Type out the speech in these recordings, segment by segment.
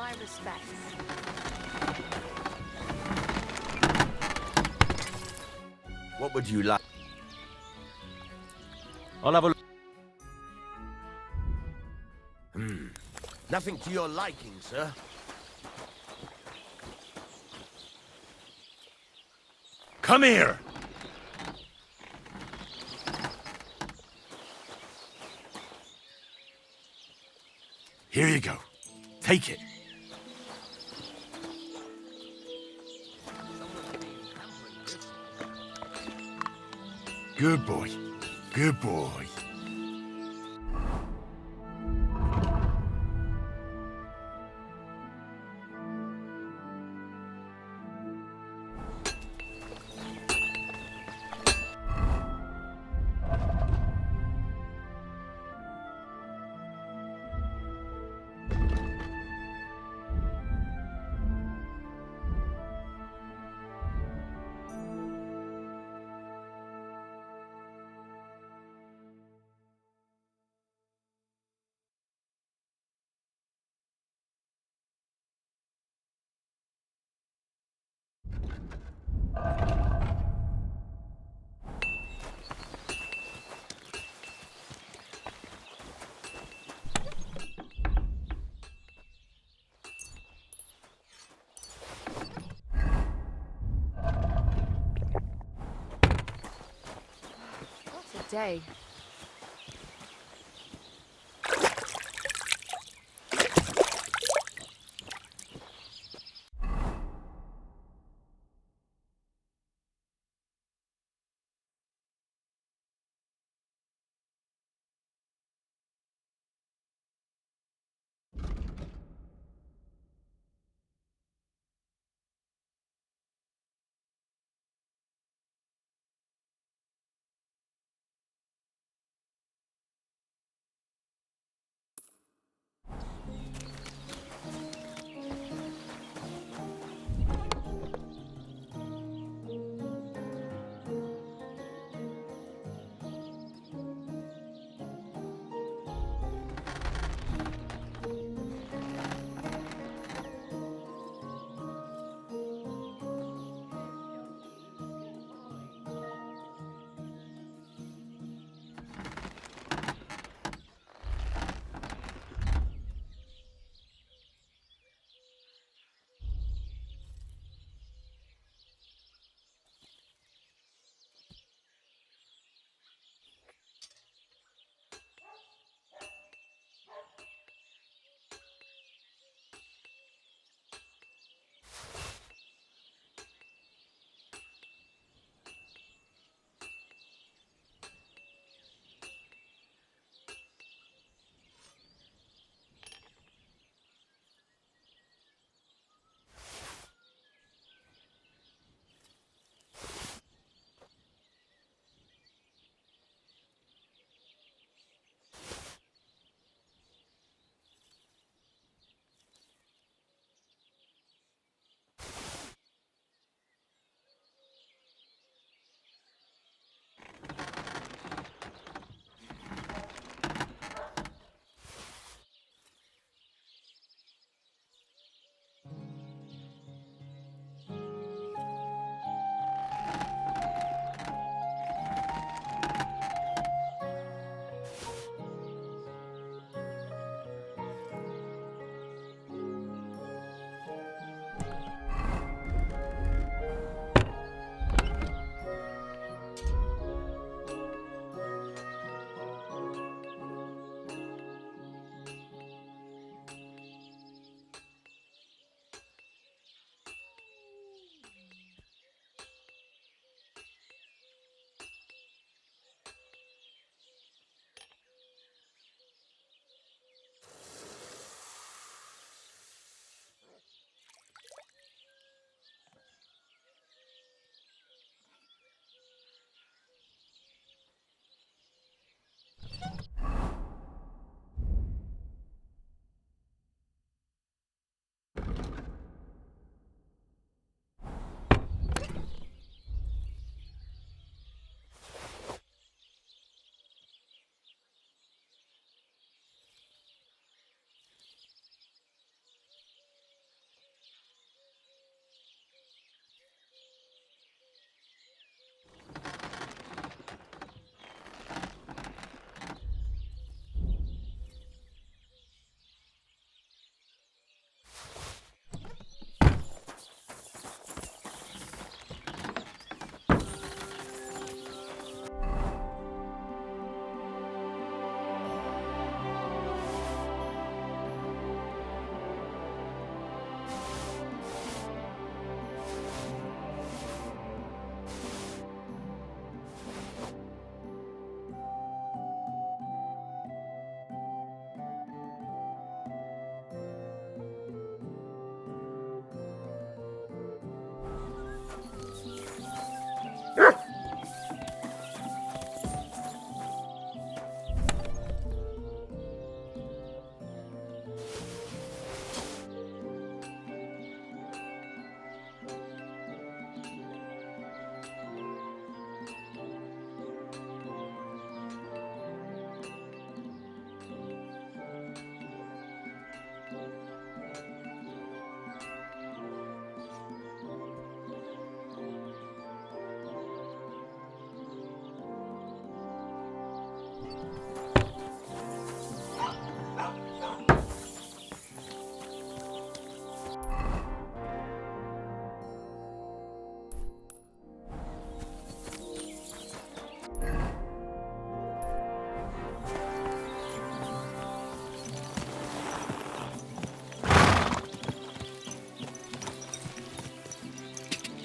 my respects. What would you like? I'll have a look. Nothing to your liking, sir. Come here! Here you go. Take it. Good boy. Good boy. What a day.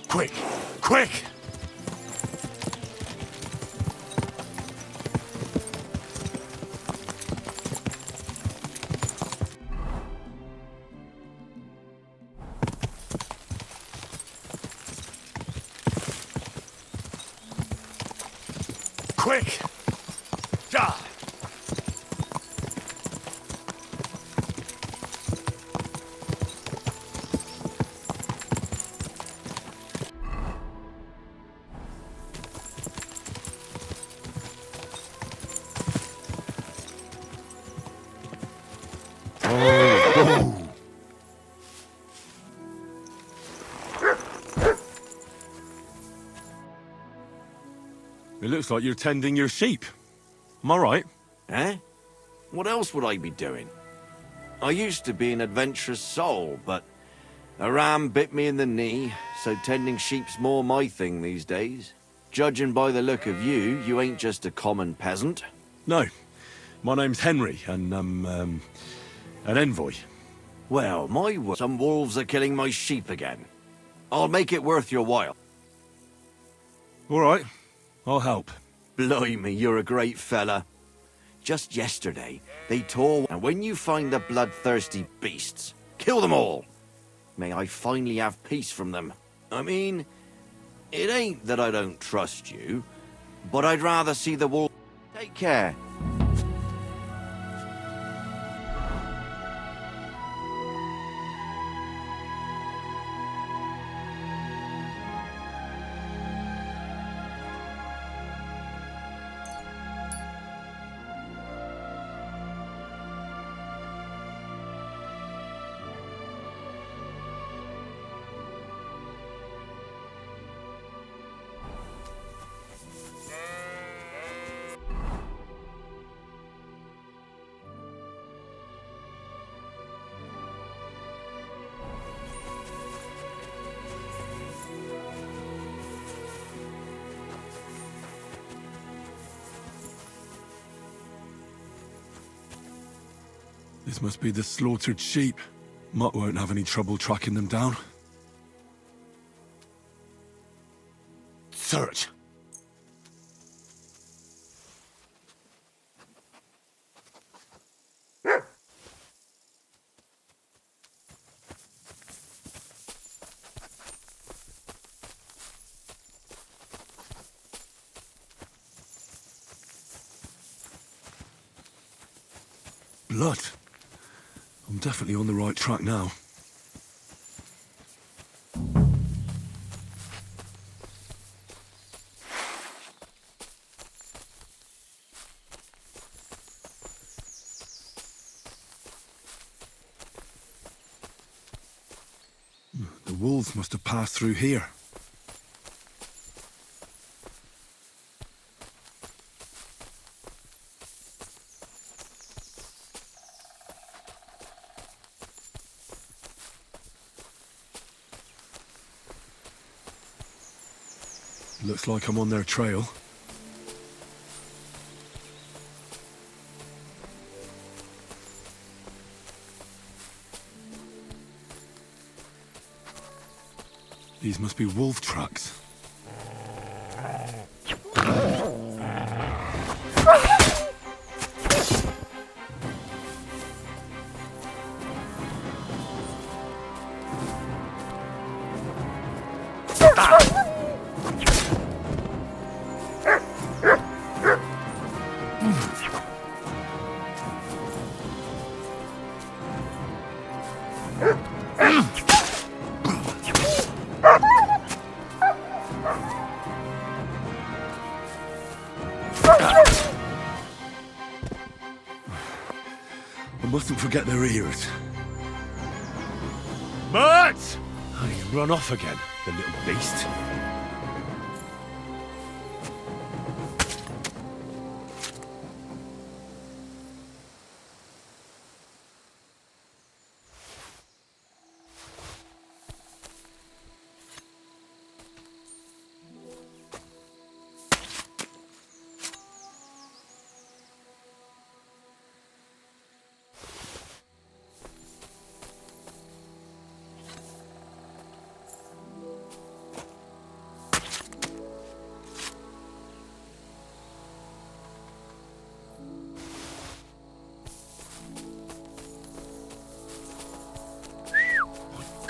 Quick! Quick! Quick! Ja! It looks like you're tending your sheep. Am I right? Eh? What else would I be doing? I used to be an adventurous soul, but a ram bit me in the knee, so tending sheep's more my thing these days. Judging by the look of you, you ain't just a common peasant. No. My name's Henry, and I'm, an envoy. Well, some wolves are killing my sheep again. I'll make it worth your while. All right. I'll help. Blimey, you're a great fella. Just yesterday, they tore... And when you find the bloodthirsty beasts, kill them all. May I finally have peace from them. I mean, it ain't that I don't trust you, but I'd rather see the wolf... Take care. This must be the slaughtered sheep. Mutt won't have any trouble tracking them down. Search! Blood. I'm definitely on the right track now. The wolves must have passed through here. Looks like I'm on their trail. These must be wolf tracks. I mustn't forget their ears. Mutt! Oh, you run off again, the little beast.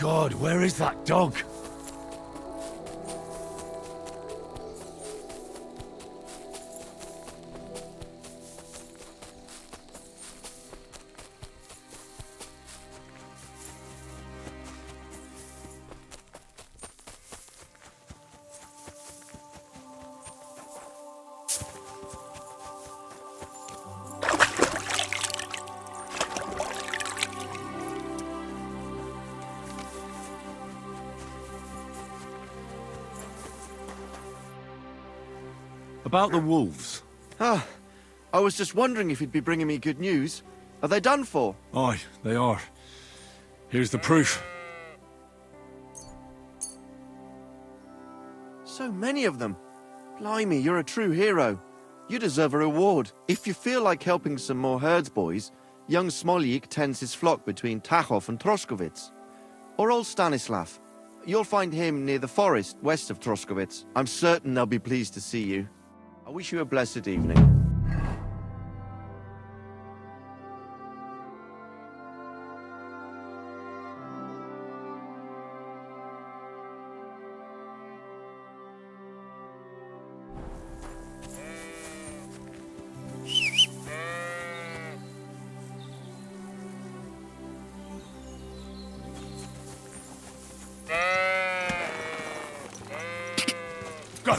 God, where is that dog? About the wolves. Ah, I was just wondering if you'd be bringing me good news. Are they done for? Aye, they are. Here's the proof. So many of them. Blimey, you're a true hero. You deserve a reward. If you feel like helping some more herds boys, young Smoljik tends his flock between Tachov and Troskowitz. Or old Stanislav. You'll find him near the forest west of Troskowitz. I'm certain they'll be pleased to see you. I wish you a blessed evening. Go!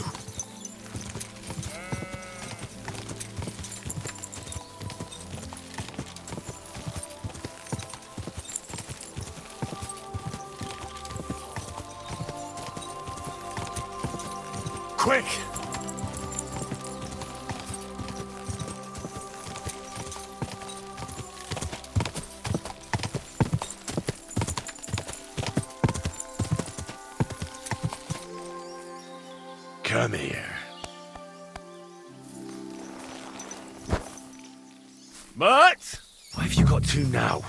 Quick! Come here. Mutt! What have you got to now?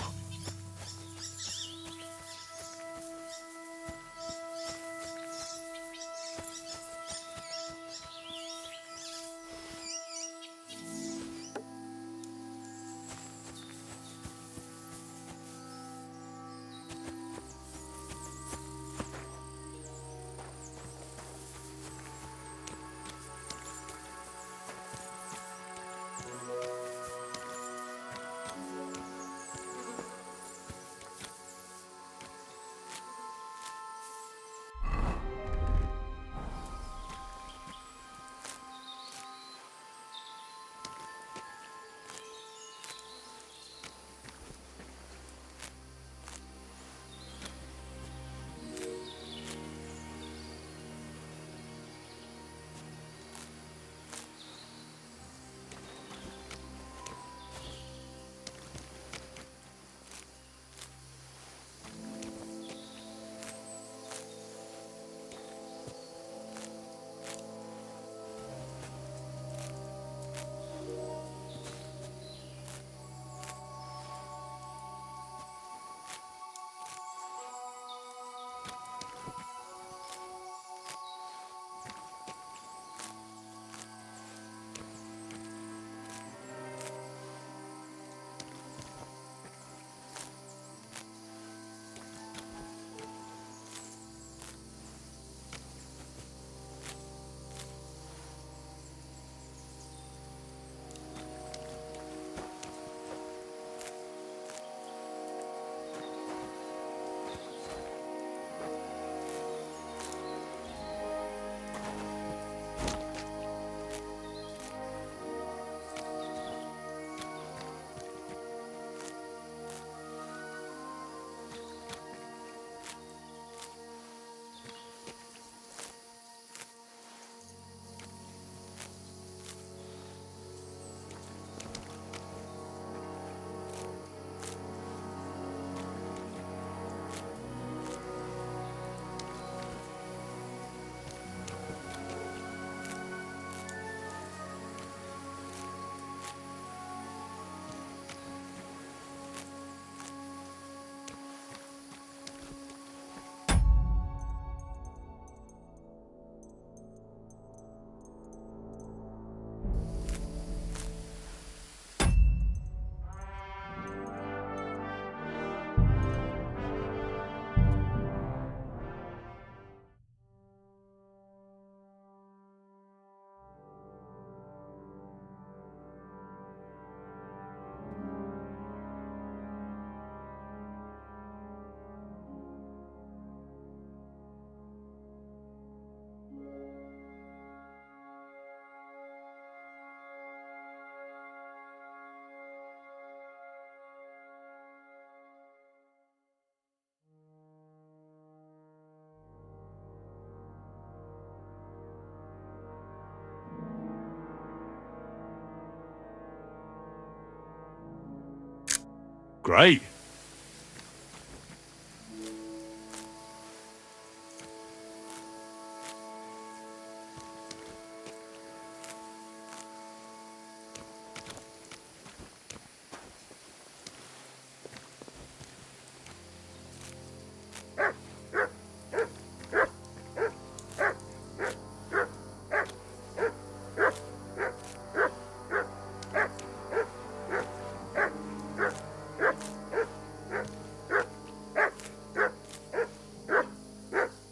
Great.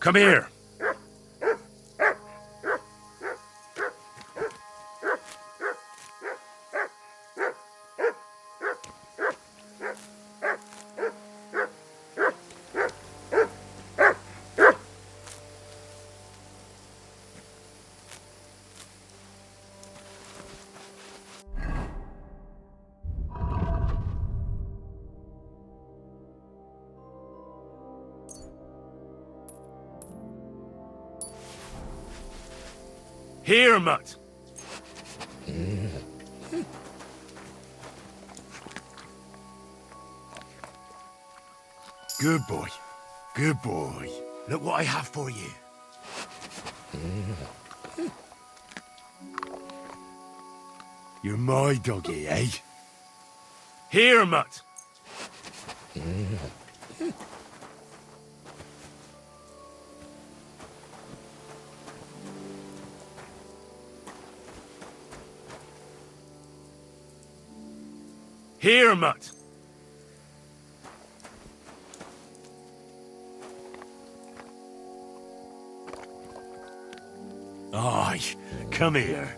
Come here. Here, mutt. Good boy. Good boy. Look what I have for you. You're my doggy, eh? Here, mutt. Here, mutt. Aye, come here.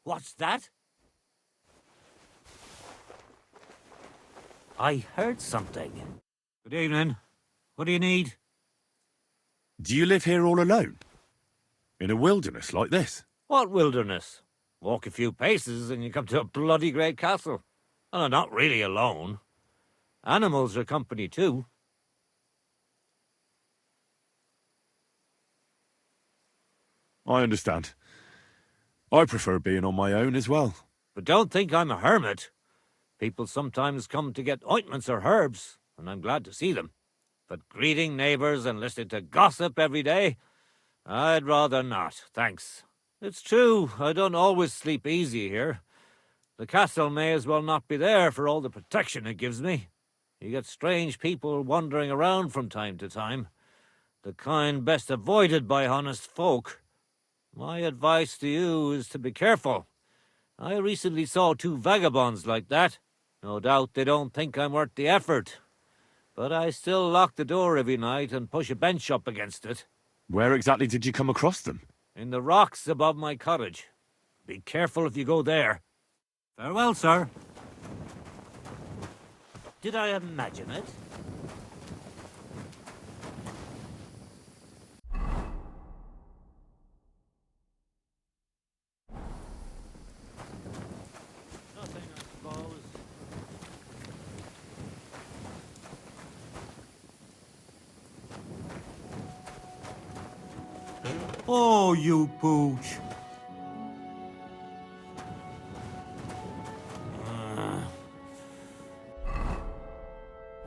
What's that? I heard something. Good evening. What do you need? Do you live here all alone? In a wilderness like this? What wilderness? Walk a few paces and you come to a bloody great castle. And I'm not really alone. Animals are company too. I understand. I prefer being on my own as well. But don't think I'm a hermit. People sometimes come to get ointments or herbs. and I'm glad to see them. But greeting neighbours and listening to gossip every day, I'd rather not, thanks. It's true, I don't always sleep easy here. The castle may as well not be there for all the protection it gives me. You get strange people wandering around from time to time, the kind best avoided by honest folk. My advice to you is to be careful. I recently saw 2 vagabonds like that. No doubt they don't think I'm worth the effort, but I still lock the door every night and push a bench up against it. Where exactly did you come across them? In the rocks above my cottage. Be careful if you go there. Farewell, sir. Did I imagine it? Nothing, I suppose. Oh, you pooch.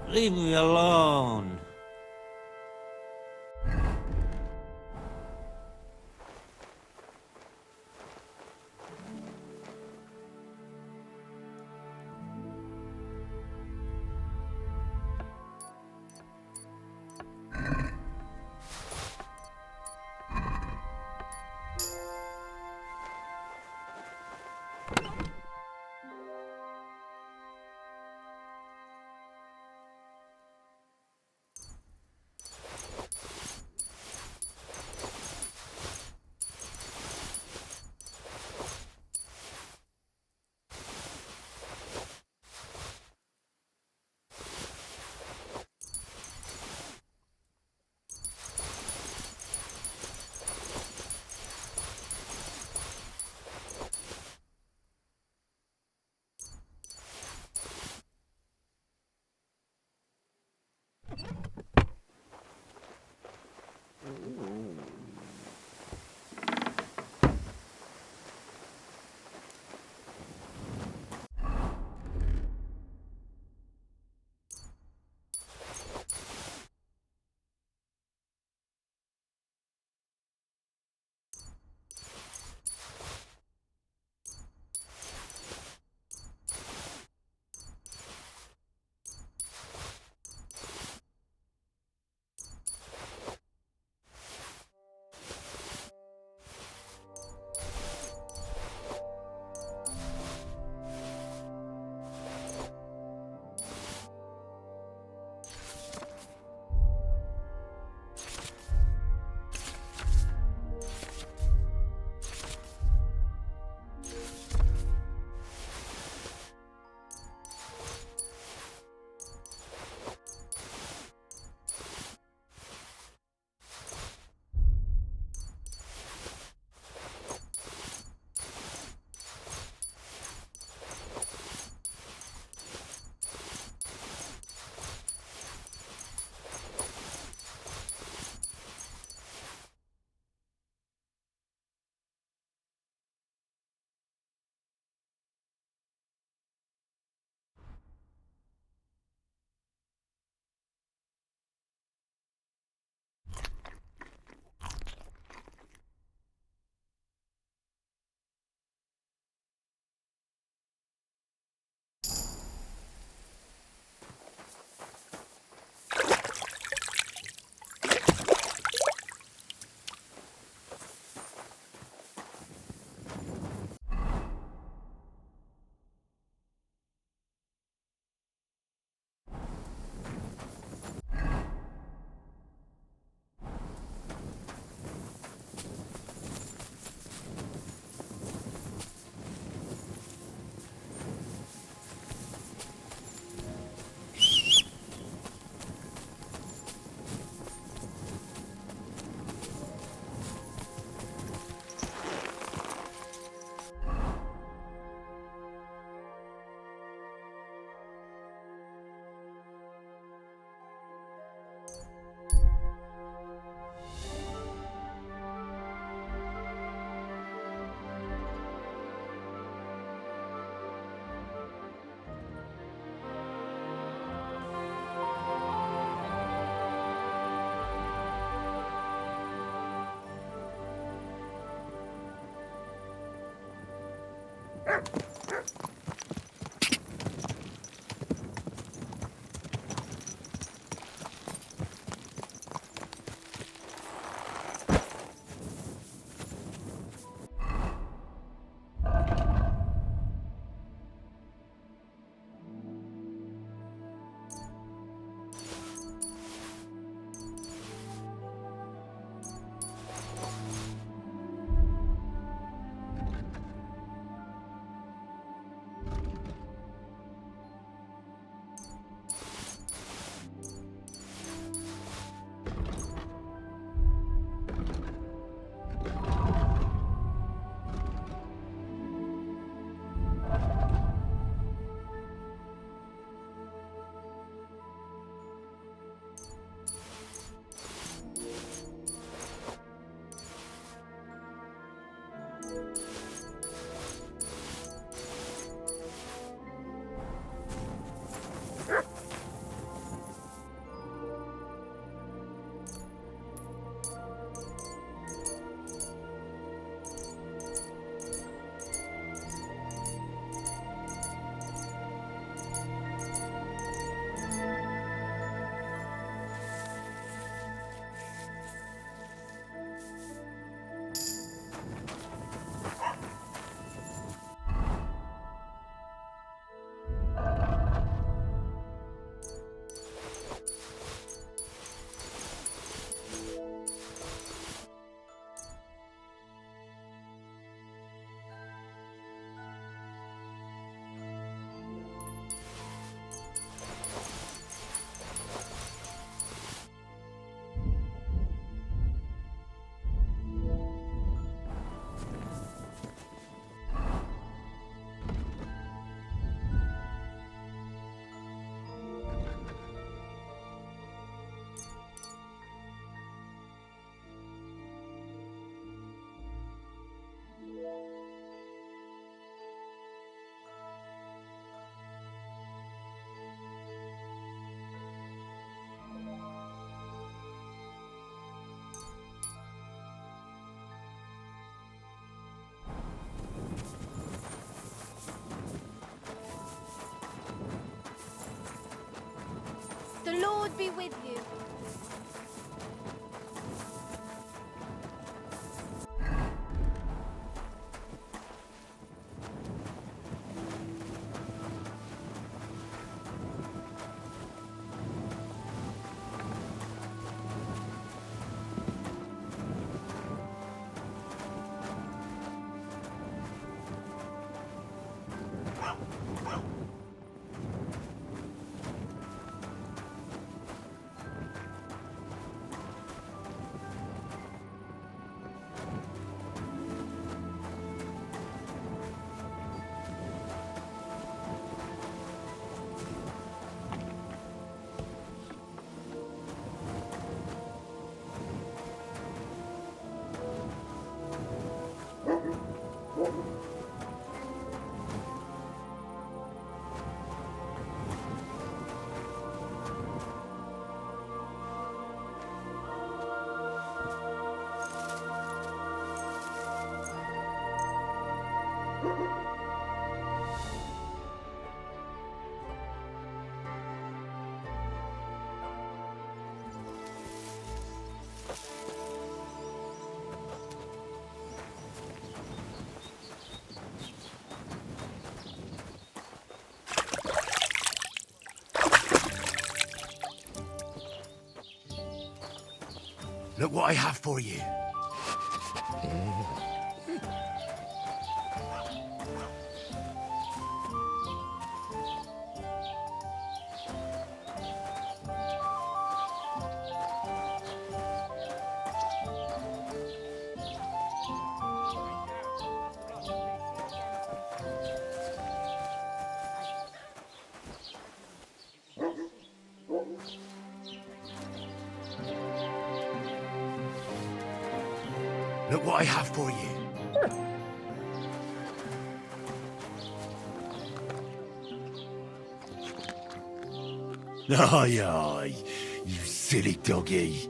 Leave me alone. Lord be with you. Look what I have for you. Look what I have for you. Aye, aye, you silly doggy.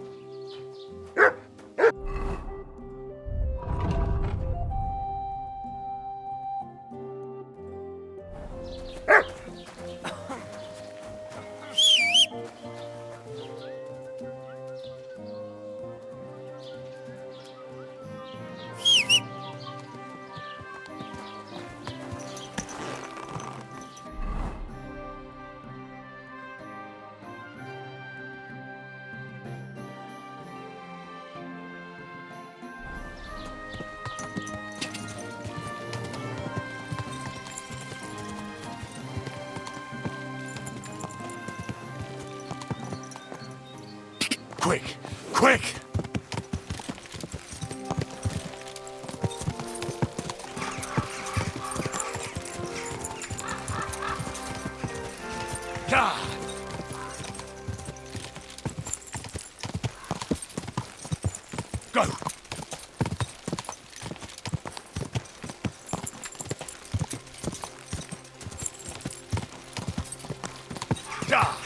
Quick! Quick! Ah! Go! Ah!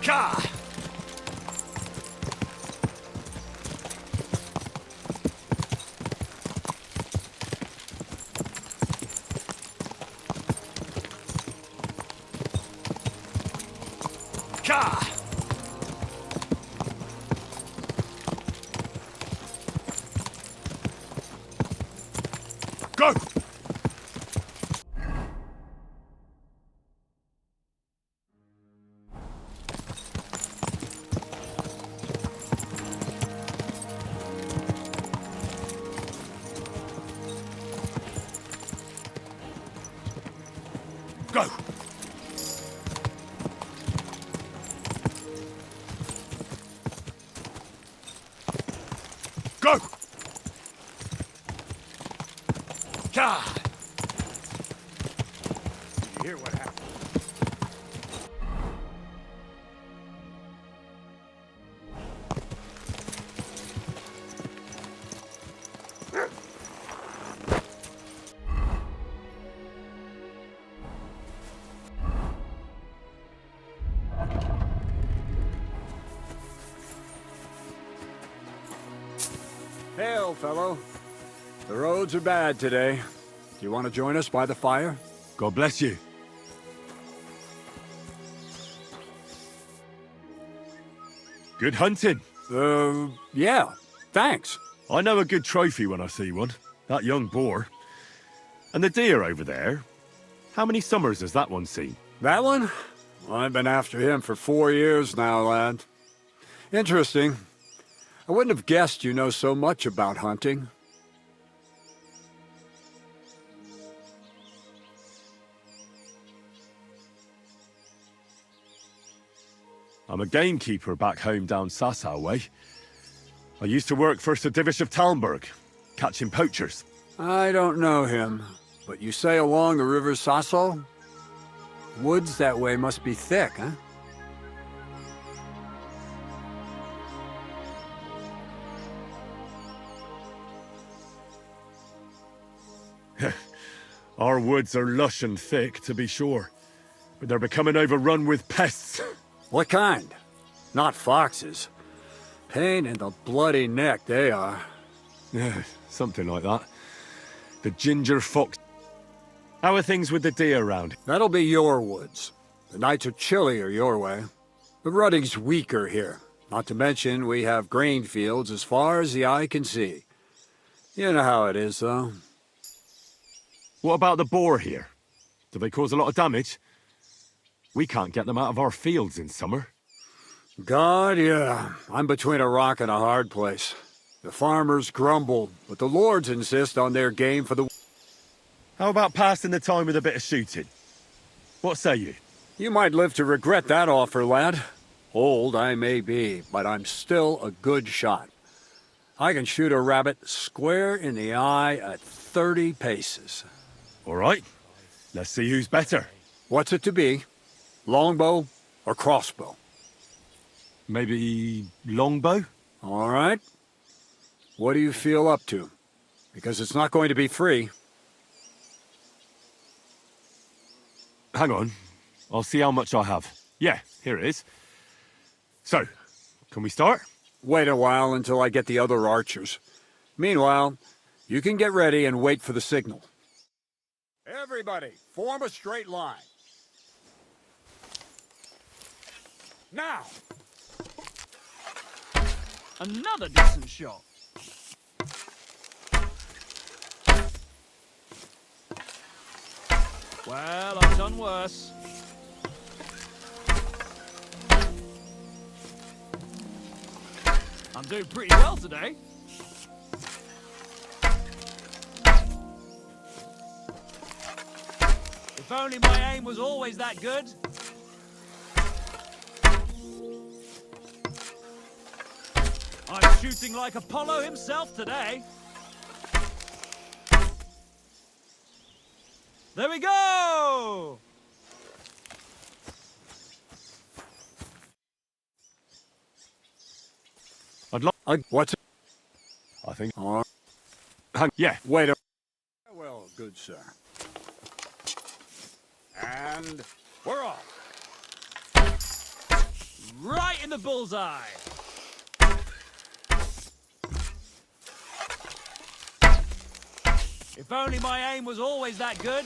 Ka! Ka! Go! Go! Go! Ka! You hear what happened? Hail, fellow. The roads are bad today. Do you want to join us by the fire? God bless you. Good hunting. Yeah. Thanks. I know a good trophy when I see one. That young boar. And the deer over there. How many summers has that one seen? That one? Well, I've been after him for 4 years now, lad. Interesting. I wouldn't have guessed you know so much about hunting. I'm a gamekeeper back home down Sasau way. I used to work for Sir Divish of Talmberg, catching poachers. I don't know him, but you say along the river Sasso? Woods that way must be thick, huh? Our woods are lush and thick, to be sure, but they're becoming overrun with pests. What kind? Not foxes. Pain in the bloody neck, they are. Yeah, something like that. The ginger fox. How are things with the deer round? That'll be your woods. The nights are chillier your way. The rutting's weaker here. Not to mention, we have grain fields as far as the eye can see. You know how it is, though. What about the boar here? Do they cause a lot of damage? We can't get them out of our fields in summer. God, yeah. I'm between a rock and a hard place. The farmers grumble, but the lords insist on their game for the... How about passing the time with a bit of shooting? What say you? You might live to regret that offer, lad. Old I may be, but I'm still a good shot. I can shoot a rabbit square in the eye at 30 paces. All right. Let's see who's better. What's it to be? Longbow or crossbow? Maybe longbow? All right. What do you feel up to? Because it's not going to be free. Hang on. I'll see how much I have. Yeah, here it is. So, can we start? Wait a while until I get the other archers. Meanwhile, you can get ready and wait for the signal. Everybody, form a straight line. Now! Another decent shot. Well, I've done worse. I'm doing pretty well today. If only my aim was always that good. I'm shooting like Apollo himself today. There we go! What's it? I think. Yeah, wait a... Well, good sir. And we're off. Right in the bullseye. If only my aim was always that good.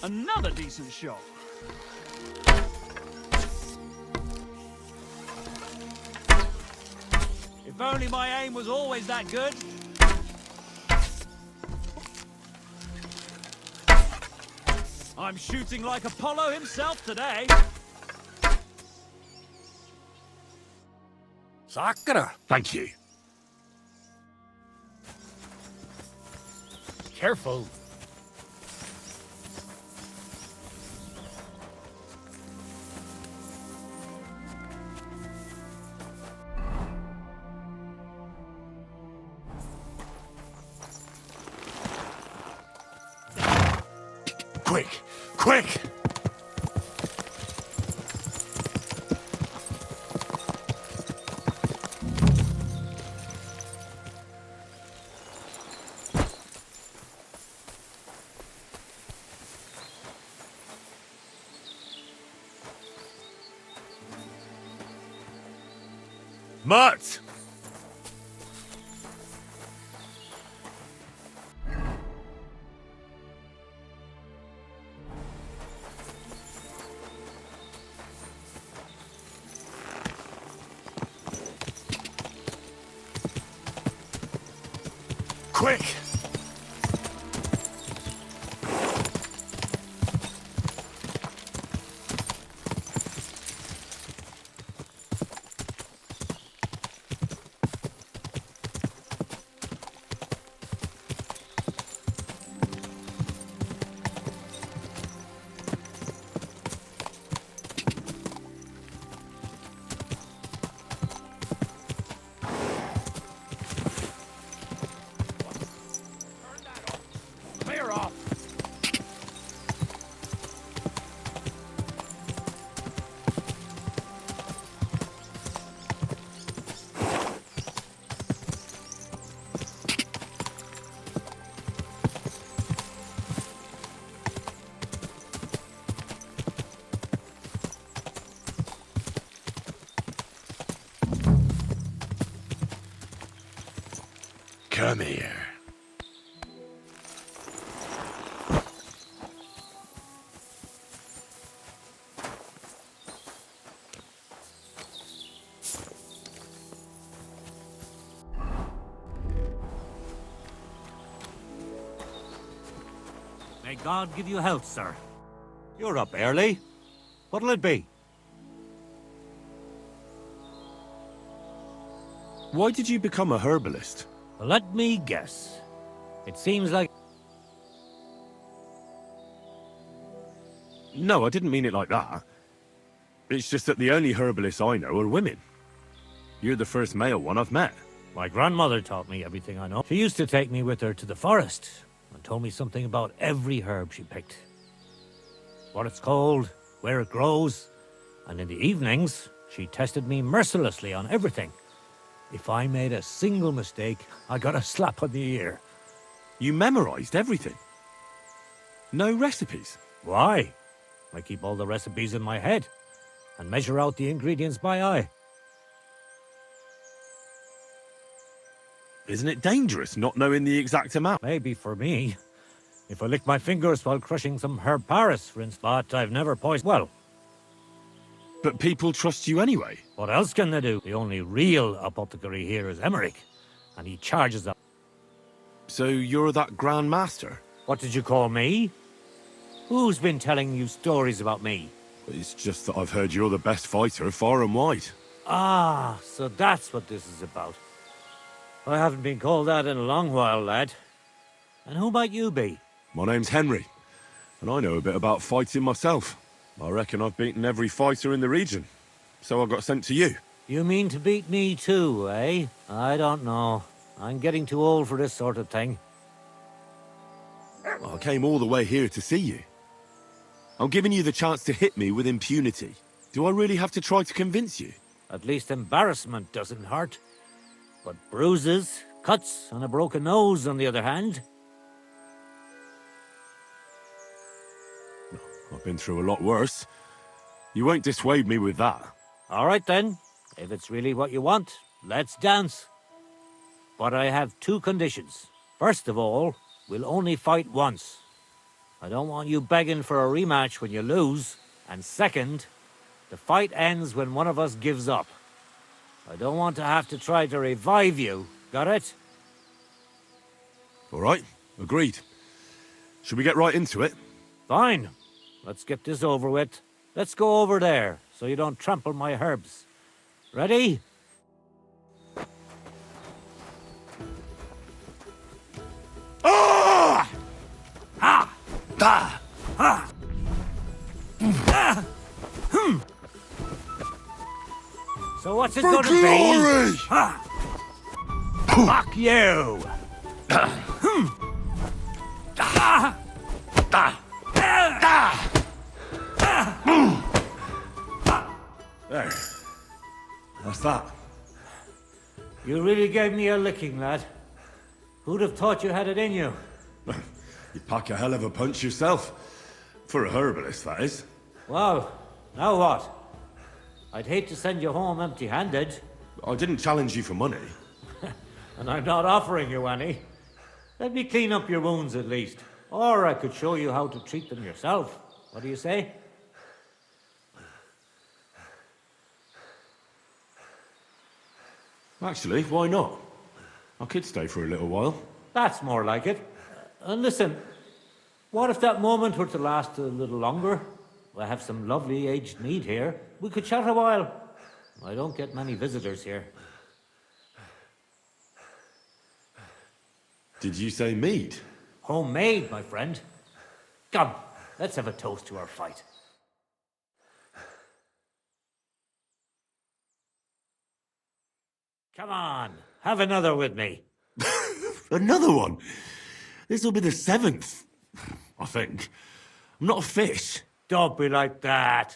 Another decent shot. If only my aim was always that good. I'm shooting like Apollo himself today. Sakura. Thank you. Careful. Quick! Quick! Mutt! Quick! Clear off. Come here. May God give you health, sir. You're up early. What'll it be? Why did you become a herbalist? Well, let me guess. It seems like... No, I didn't mean it like that. It's just that the only herbalists I know are women. You're the first male one I've met. My grandmother taught me everything I know. She used to take me with her to the forest and told me something about every herb she picked. What it's called, where it grows, and in the evenings, she tested me mercilessly on everything. If I made a single mistake, I got a slap on the ear. You memorized everything? No recipes? Why? I keep all the recipes in my head and measure out the ingredients by eye. Isn't it dangerous not knowing the exact amount? Maybe for me. If I lick my fingers while crushing some herb Paris, for instance. But I've never poisoned. Well, But people trust you anyway. what else can they do? The only real apothecary here is Emmerich, and he charges up. So you're that Grand Master? What did you call me? Who's been telling you stories about me? It's just that I've heard you're the best fighter far and wide. Ah, so that's what this is about. I haven't been called that in a long while, lad. And who might you be? My name's Henry, and I know a bit about fighting myself. I reckon I've beaten every fighter in the region, so I got sent to you. You mean to beat me too, eh? I don't know. I'm getting too old for this sort of thing. I came all the way here to see you. I'm giving you the chance to hit me with impunity. Do I really have to try to convince you? At least embarrassment doesn't hurt. But bruises, cuts, and a broken nose, on the other hand. I've been through a lot worse. You won't dissuade me with that. All right then. If it's really what you want, let's dance. But I have two conditions. First of all, we'll only fight once. I don't want you begging for a rematch when you lose. And second, the fight ends when one of us gives up. I don't want to have to try to revive you. Got it? All right, agreed. Should we get right into it? Fine. Let's get this over with. Let's go over there, so you don't trample my herbs. Ready? Ah! Ha! Ah! Ha! So what's it For gonna glory! be? Ha! Fuck you! There. That's that. You really gave me a licking, lad. Who'd have thought you had it in you? You pack a hell of a punch yourself. For a herbalist, that is. Well, now what? I'd hate to send you home empty-handed. I didn't challenge you for money. And I'm not offering you any. Let me clean up your wounds at least. Or I could show you how to treat them yourself. What do you say? Actually, why not? I could stay for a little while. That's more like it. And listen, what if that moment were to last a little longer? I have some lovely aged mead here. We could chat a while. I don't get many visitors here. Did you say mead? Homemade, my friend. Come, let's have a toast to our fight. Come on, have another with me. Another one? This'll be the 7th, I think. I'm not a fish. Don't be like that.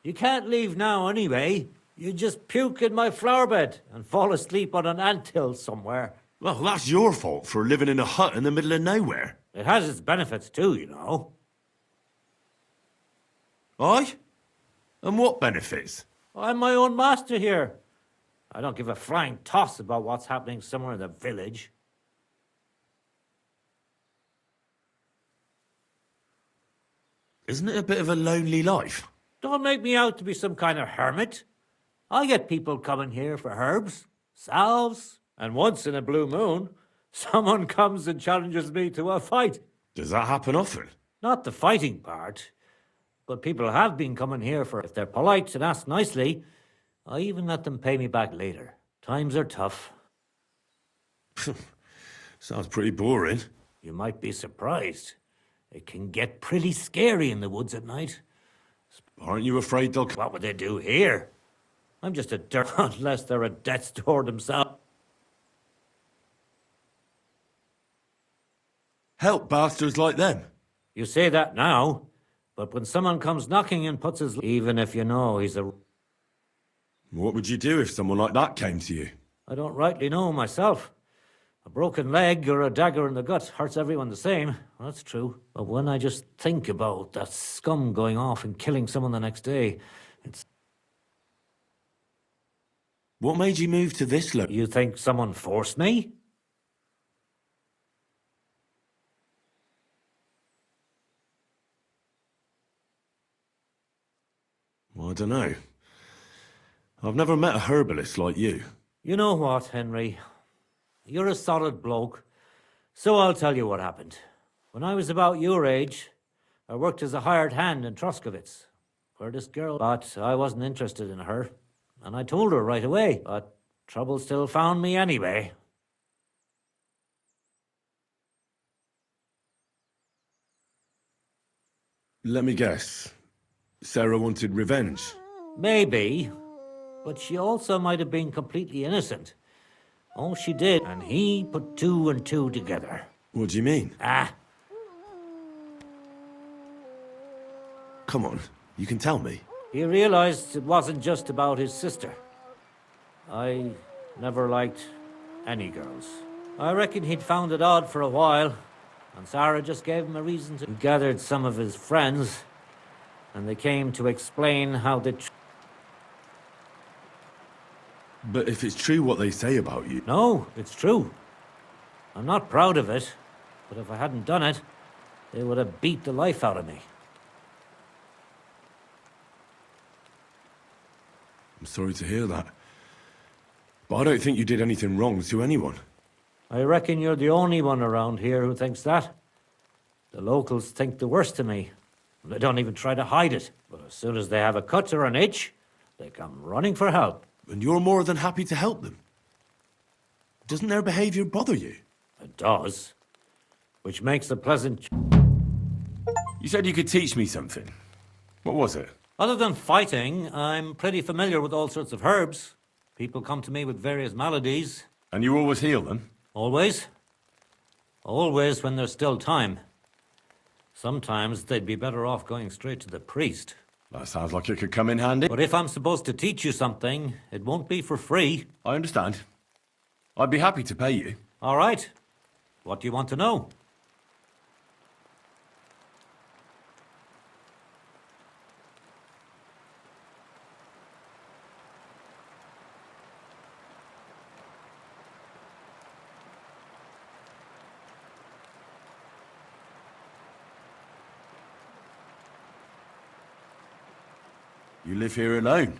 You can't leave now anyway. You just puke in my flower bed and fall asleep on an anthill somewhere. Well, that's your fault for living in a hut in the middle of nowhere. It has its benefits too, you know. Aye? And what benefits? I'm my own master here. I don't give a flying toss about what's happening somewhere in the village. Isn't it a bit of a lonely life? Don't make me out to be some kind of hermit. I get people coming here for herbs, salves, and once in a blue moon, someone comes and challenges me to a fight. Does that happen often? Not the fighting part, but people have been coming here for if they're polite and ask nicely. I even let them pay me back later. Times are tough. Sounds pretty boring. You might be surprised. It can get pretty scary in the woods at night. Aren't you afraid they'll... What would they do here? I'm just a dirt unless they're at death's door themselves. Help bastards like them? You say that now, but when someone comes knocking and puts his... Even if you know he's a... What would you do if someone like that came to you? I don't rightly know myself. A broken leg or a dagger in the gut hurts everyone the same. That's true. But when I just think about that scum going off and killing someone the next day, it's... What made you move to this location? You think someone forced me? Well, I don't know. I've never met a herbalist like you. You know what, Henry? You're a solid bloke. So I'll tell you what happened. When I was about your age, I worked as a hired hand in Troskowitz for this girl, but I wasn't interested in her. And I told her right away, but trouble still found me anyway. Let me guess. Sarah wanted revenge. Maybe, but she also might have been completely innocent. All she did, and he put two and two together. What do you mean? Come on, you can tell me. He realized it wasn't just about his sister. I never liked any girls. I reckon he'd found it odd for a while, and Sarah just gave him a reason to... He gathered some of his friends, and they came to explain how they... But if it's true what they say about you... No, it's true. I'm not proud of it, but if I hadn't done it, they would have beat the life out of me. I'm sorry to hear that. But I don't think you did anything wrong to anyone. I reckon you're the only one around here who thinks that. The locals think the worst of me. They don't even try to hide it. But as soon as they have a cut or an itch, they come running for help. And you're more than happy to help them. Doesn't their behavior bother you? It does. Which makes a pleasant... You said you could teach me something. What was it? Other than fighting, I'm pretty familiar with all sorts of herbs. People come to me with various maladies. And you always heal them? Always. Always when there's still time. Sometimes they'd be better off going straight to the priest. That sounds like it could come in handy. But if I'm supposed to teach you something, it won't be for free. I understand. I'd be happy to pay you. All right. What do you want to know? You live here alone,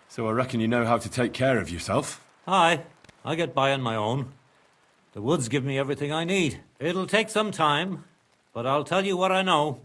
so I reckon you know how to take care of yourself. Aye, I get by on my own. The woods give me everything I need. It'll take some time, but I'll tell you what I know.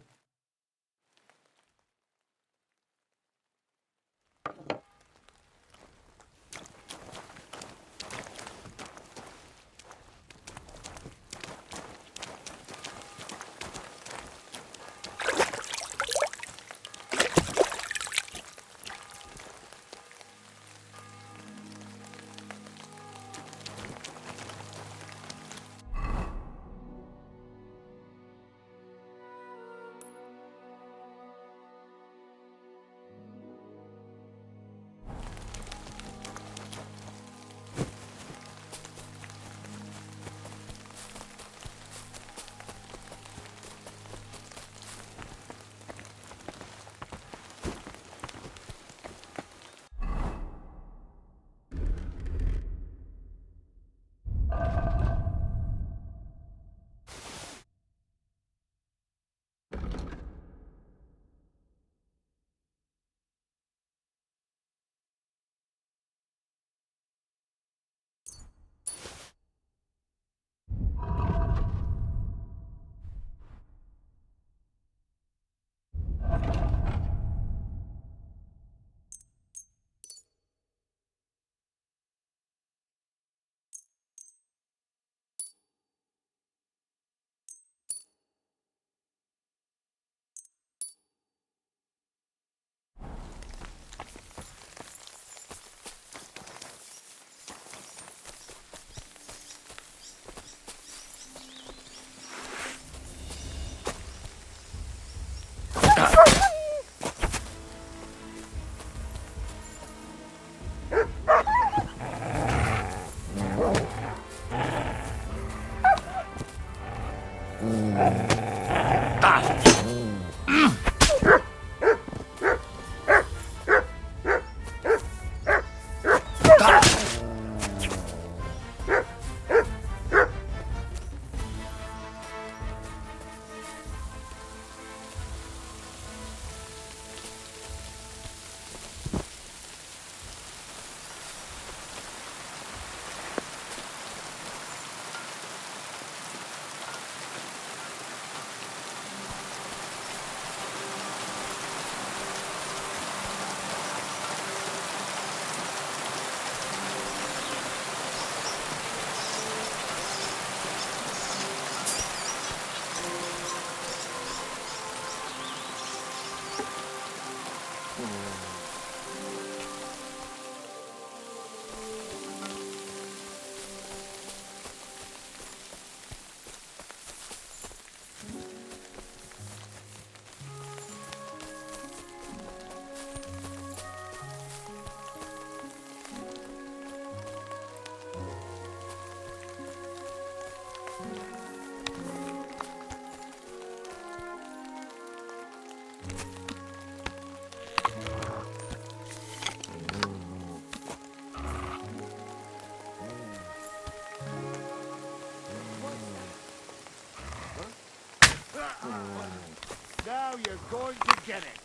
Now you're going to get it.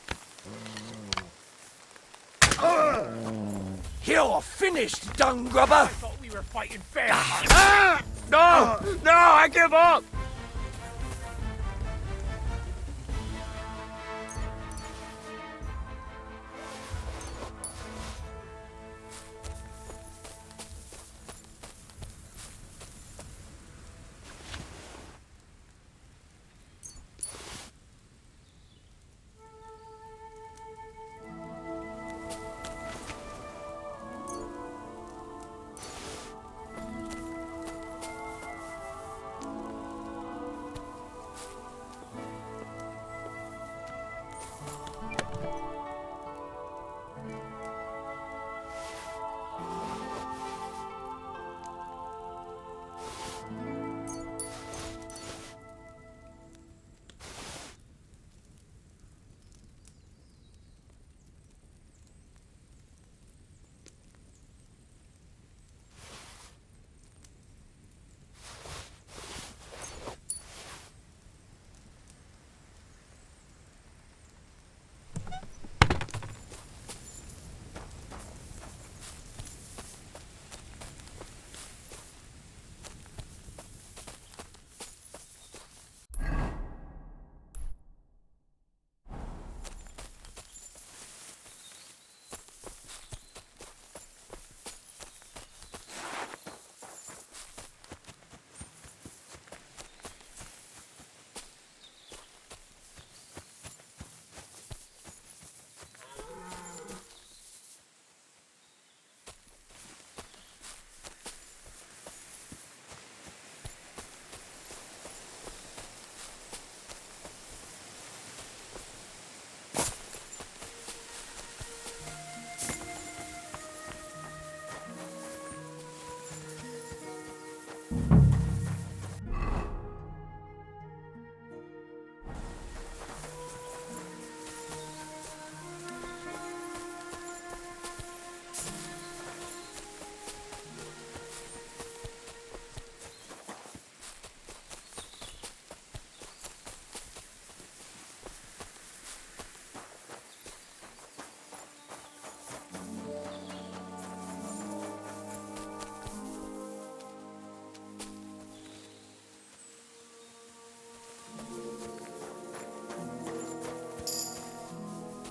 You're finished, dung grubber! I thought we were fighting fair. No! No, I give up!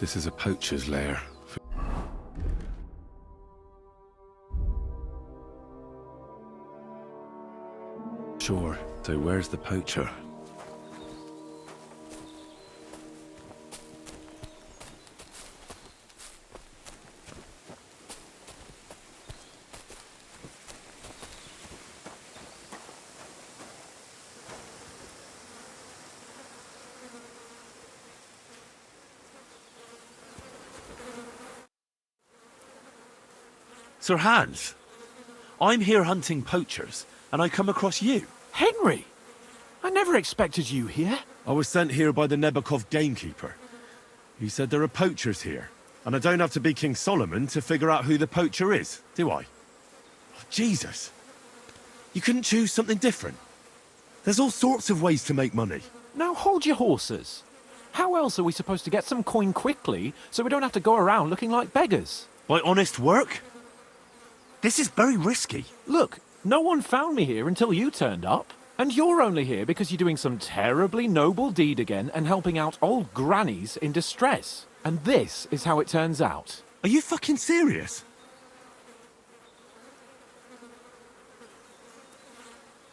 This is a poacher's lair. Sure. So where's the poacher? Sir Hans, I'm here hunting poachers, and I come across you. Henry! I never expected you here. I was sent here by the Nebakov gamekeeper. He said there are poachers here, and I don't have to be King Solomon to figure out who the poacher is, do I? Oh, Jesus! You couldn't choose something different? There's all sorts of ways to make money. Now hold your horses. How else are we supposed to get some coin quickly so we don't have to go around looking like beggars? By honest work? This is very risky. Look, no one found me here until you turned up. And you're only here because you're doing some terribly noble deed again and helping out old grannies in distress. And this is how it turns out. Are you fucking serious?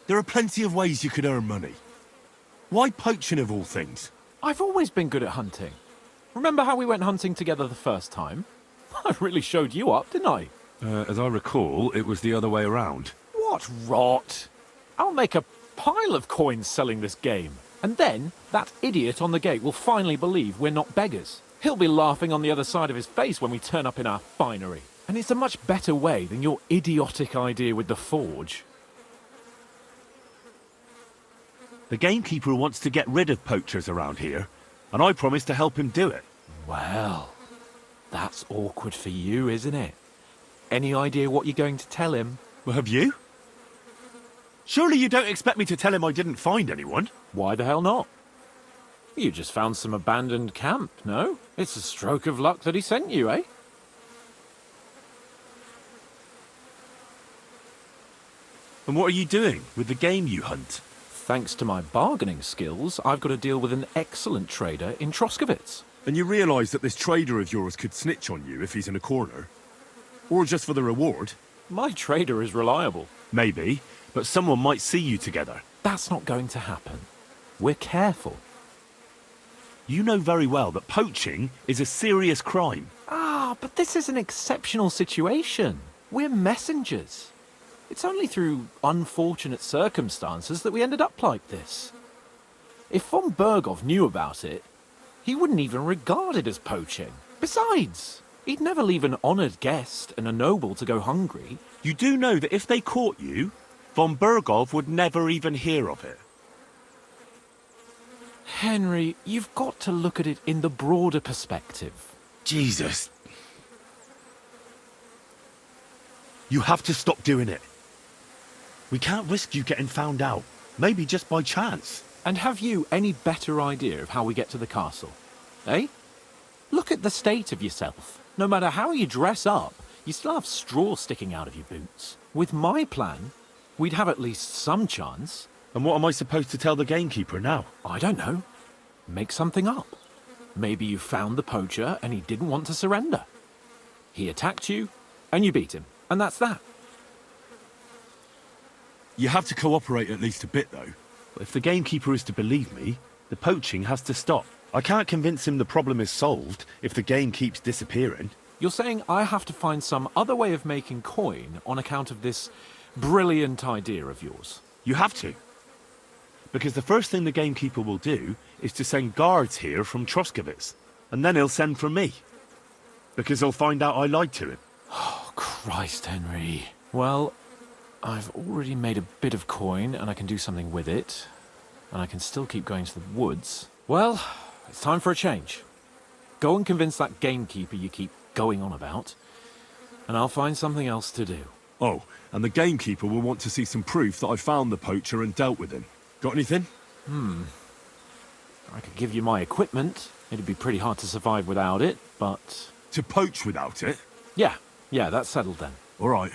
There are plenty of ways you could earn money. Why poaching of all things? I've always been good at hunting. Remember how we went hunting together the first time? I really showed you up, didn't I? As I recall, it was the other way around. What rot! I'll make a pile of coins selling this game. And then, that idiot on the gate will finally believe we're not beggars. He'll be laughing on the other side of his face when we turn up in our finery. And it's a much better way than your idiotic idea with the forge. The gamekeeper wants to get rid of poachers around here, and I promised to help him do it. Well, that's awkward for you, isn't it? Any idea what you're going to tell him? Well, have you? Surely you don't expect me to tell him I didn't find anyone? Why the hell not? You just found some abandoned camp, no? It's a stroke of luck that he sent you, eh? And what are you doing with the game you hunt? Thanks to my bargaining skills, I've got to deal with an excellent trader in Troskowitz. And you realise that this trader of yours could snitch on you if he's in a corner? Or just for the reward? My trader is reliable. Maybe, but someone might see you together. That's not going to happen. We're careful. You know very well that poaching is a serious crime. But this is an exceptional situation. We're messengers. It's only through unfortunate circumstances that we ended up like this. If von Berghoff knew about it, he wouldn't even regard it as poaching. Besides, he'd never leave an honoured guest and a noble to go hungry. You do know that if they caught you, von Berghoff would never even hear of it. Henry, you've got to look at it in the broader perspective. Jesus. You have to stop doing it. We can't risk you getting found out. Maybe just by chance. And have you any better idea of how we get to the castle? Eh? Look at the state of yourself. No matter how you dress up, you still have straw sticking out of your boots. With my plan, we'd have at least some chance. And what am I supposed to tell the gamekeeper now? I don't know. Make something up. Maybe you found the poacher and he didn't want to surrender. He attacked you and you beat him. And that's that. You have to cooperate at least a bit, though. If the gamekeeper is to believe me, the poaching has to stop. I can't convince him the problem is solved if the game keeps disappearing. You're saying I have to find some other way of making coin on account of this brilliant idea of yours? You have to. Because the first thing the gamekeeper will do is to send guards here from Troskowitz. And then he'll send for me. Because he'll find out I lied to him. Oh, Christ, Henry. Well, I've already made a bit of coin and I can do something with it. And I can still keep going to the woods. Well, it's time for a change. Go and convince that gamekeeper you keep going on about. And I'll find something else to do. Oh, and the gamekeeper will want to see some proof that I found the poacher and dealt with him. Got anything? I could give you my equipment. It'd be pretty hard to survive without it, but... To poach without it? Yeah, that's settled then. All right.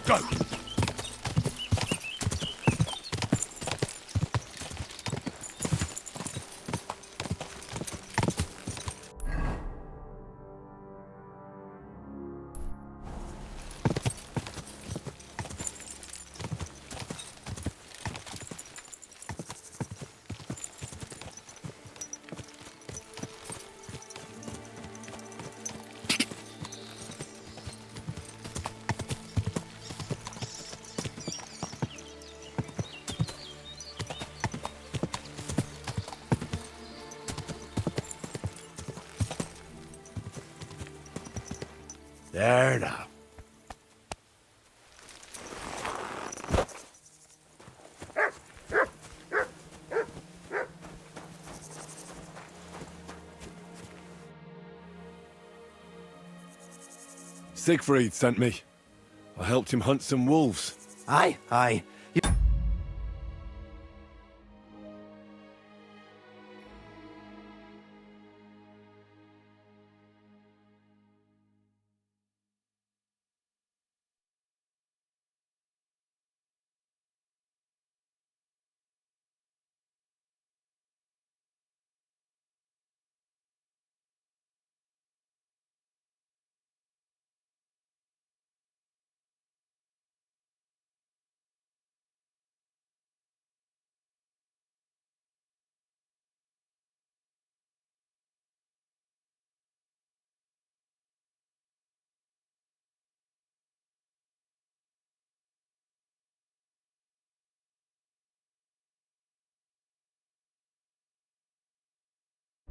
Go! There now. Siegfried sent me. I helped him hunt some wolves. Aye, aye.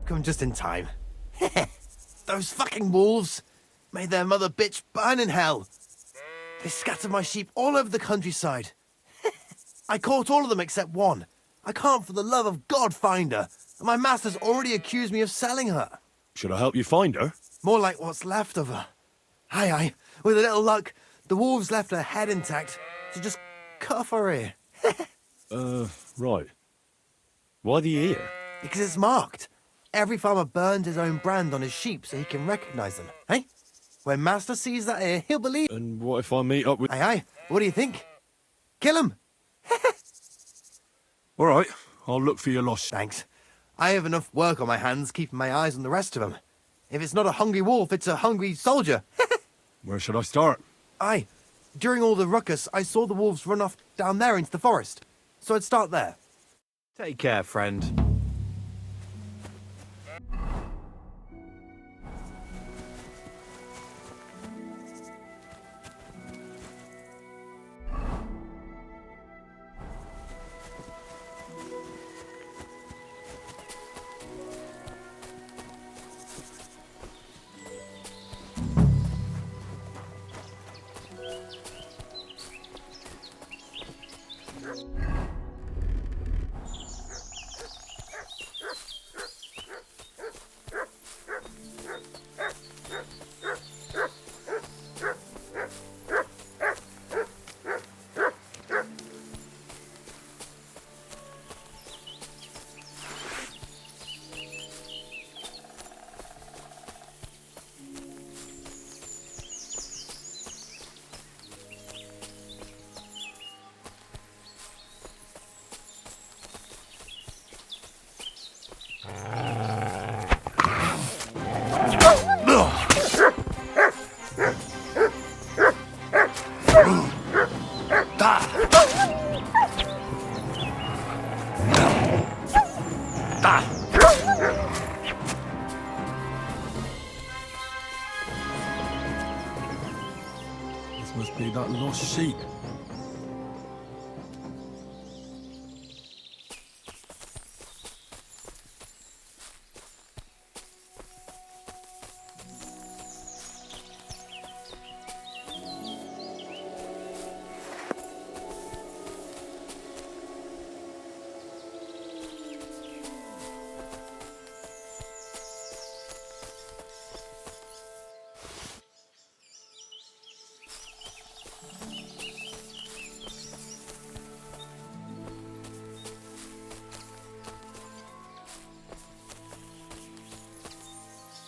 Come just in time. Those fucking wolves made their mother bitch burn in hell. They scattered my sheep all over the countryside. I caught all of them except one. I can't for the love of God find her, and my master's already accused me of selling her. Should I help you find her? More like what's left of her. Aye, aye. With a little luck, the wolves left her head intact, so just cut off her ear. Right. Why the ear? Because it's marked. Every farmer burns his own brand on his sheep so he can recognise them, eh? When Master sees that ear, he'll believe... And what if I meet up with... Aye, aye. What do you think? Kill him! All right, I'll look for your lost... Thanks. I have enough work on my hands keeping my eyes on the rest of them. If it's not a hungry wolf, it's a hungry soldier. Where should I start? Aye. During all the ruckus, I saw the wolves run off down there into the forest. So I'd start there. Take care, friend. This must be that lost sheep.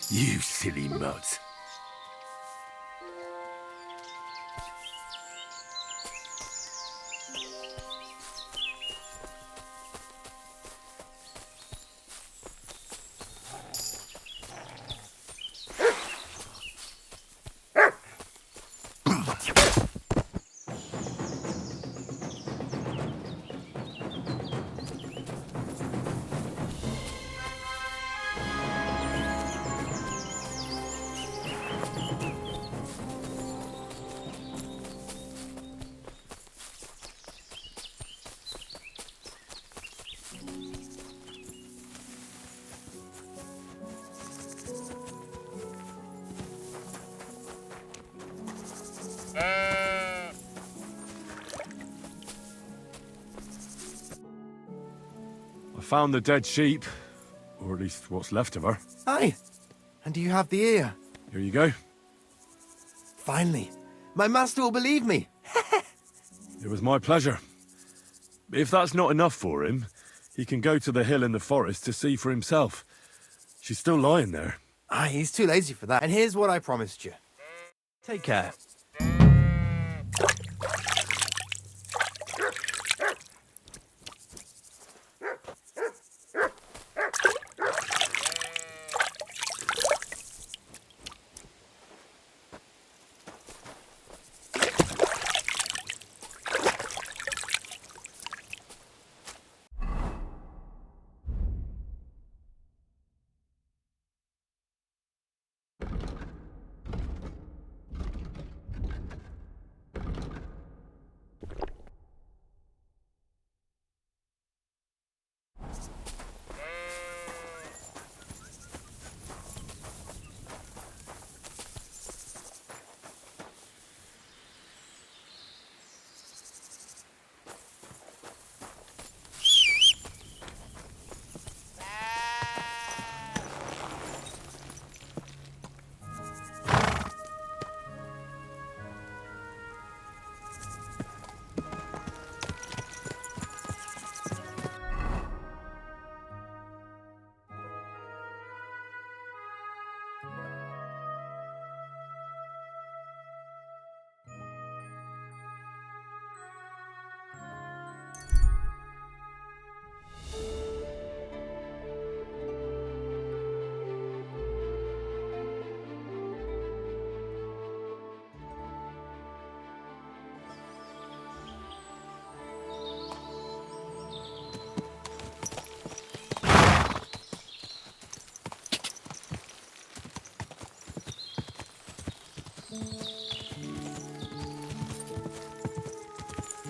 You silly mutt. I found the dead sheep, or at least what's left of her. Aye. And do you have the ear? Here you go. Finally. My master will believe me. It was my pleasure. If that's not enough for him, he can go to the hill in the forest to see for himself. She's still lying there. Aye, he's too lazy for that. And here's what I promised you. Take care.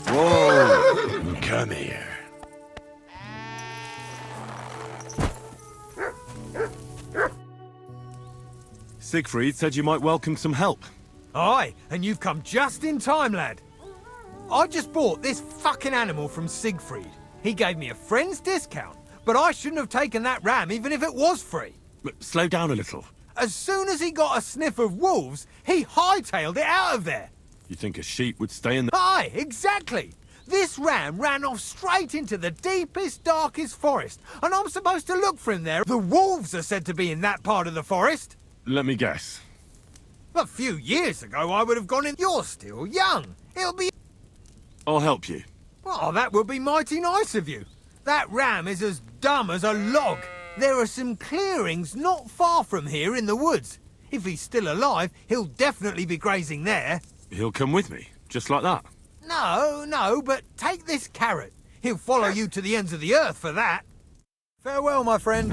Whoa! Come here. Siegfried said you might welcome some help. Aye, and you've come just in time, lad. I just bought this fucking animal from Siegfried. He gave me a friend's discount, but I shouldn't have taken that ram even if it was free. Slow down a little. As soon as he got a sniff of wolves, he hightailed it out of there. You think a sheep would stay in the... Aye, exactly. This ram ran off straight into the deepest, darkest forest, and I'm supposed to look for him there. The wolves are said to be in that part of the forest. Let me guess. A few years ago, I would have gone in. You're still young. It'll be... I'll help you. Oh, that would be mighty nice of you. That ram is as dumb as a log. There are some clearings not far from here in the woods. If he's still alive, he'll definitely be grazing there. He'll come with me, just like that. No, but take this carrot. He'll follow you to the ends of the earth for that. Farewell, my friend.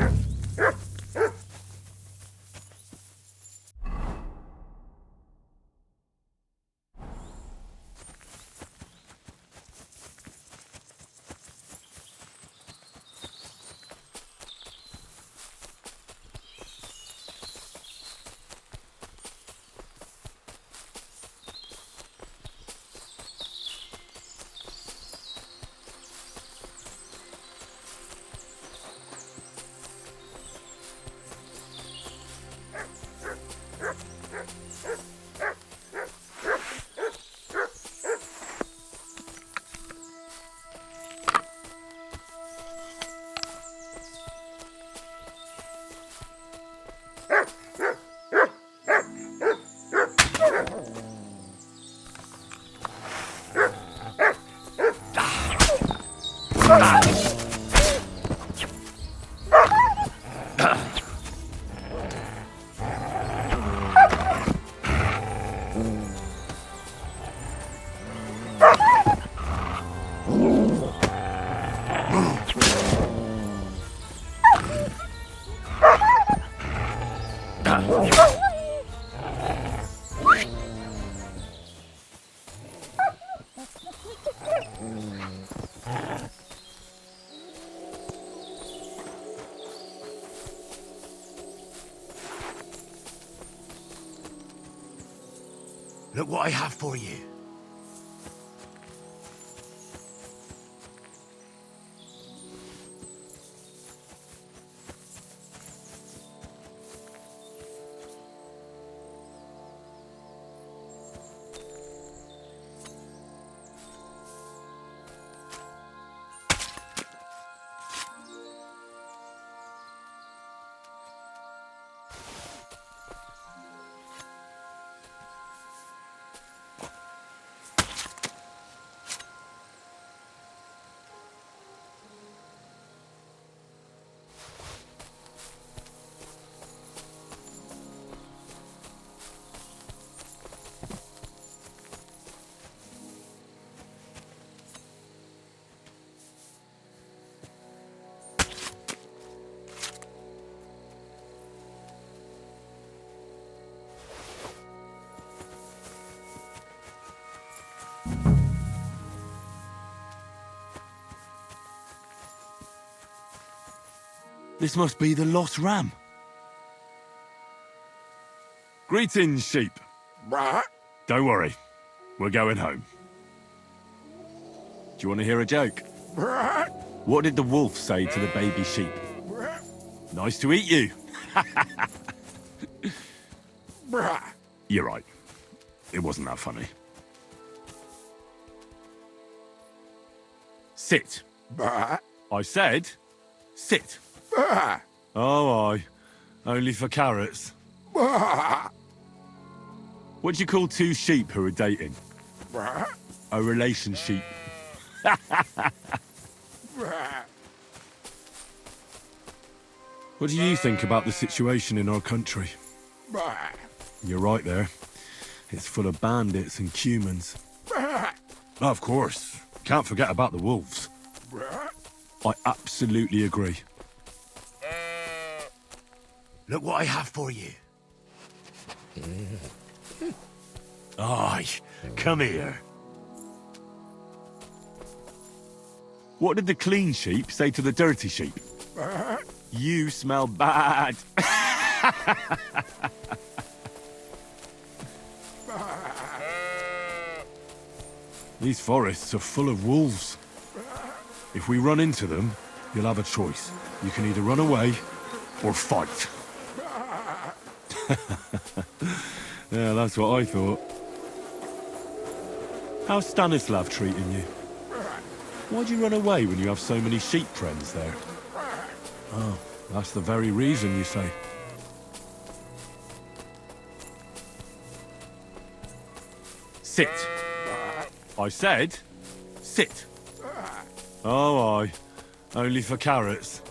Look what I have for you. This must be the lost ram. Greetings, sheep. Don't worry, we're going home. Do you want to hear a joke? What did the wolf say to the baby sheep? Nice to eat you. You're right. It wasn't that funny. Sit. I said, sit. Oh, aye. Only for carrots. What do you call two sheep who are dating? A relationship. What do you think about the situation in our country? You're right there. It's full of bandits and humans. Of course. Can't forget about the wolves. I absolutely agree. Look what I have for you. Aye, come here. What did the clean sheep say to the dirty sheep? You smell bad. These forests are full of wolves. If we run into them, you'll have a choice. You can either run away or fight. Yeah, that's what I thought. How's Stanislav treating you? Why'd you run away when you have so many sheep friends there? Oh, that's the very reason, you say. Sit. I said, sit. Oh, aye. Only for carrots.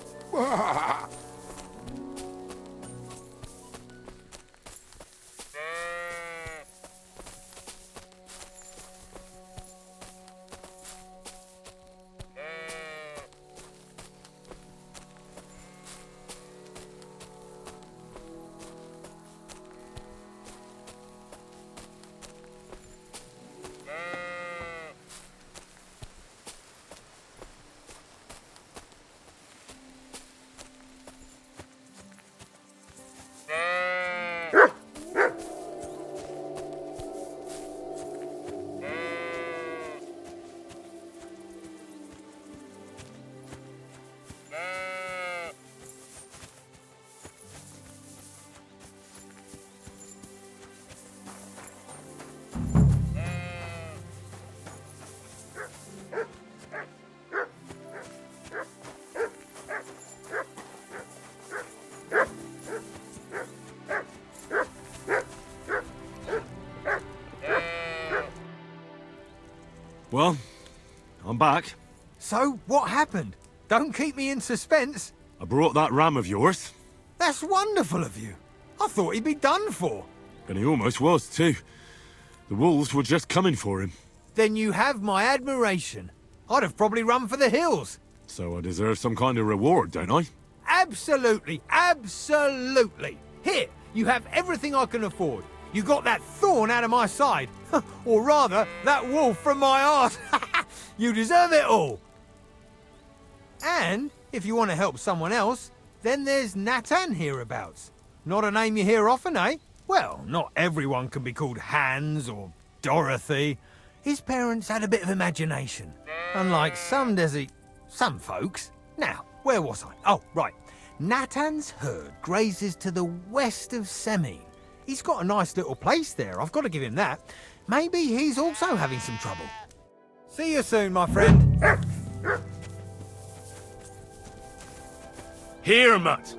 Well, I'm back. So, what happened? Don't keep me in suspense. I brought that ram of yours. That's wonderful of you. I thought he'd be done for. And he almost was, too. The wolves were just coming for him. Then you have my admiration. I'd have probably run for the hills. So I deserve some kind of reward, don't I? Absolutely, absolutely. Here, you have everything I can afford. You got that thorn out of my side. Or rather, that wolf from my arse. You deserve it all. And if you want to help someone else, then there's Natan hereabouts. Not a name you hear often, eh? Well, not everyone can be called HANS or Dorothy. His parents had a bit of imagination. Unlike some folks. Now, where was I? Oh, right. Natan's herd grazes to the west of Semin. He's got a nice little place there, I've got to give him that. Maybe he's also having some trouble. See you soon, my friend. Here, Mutt.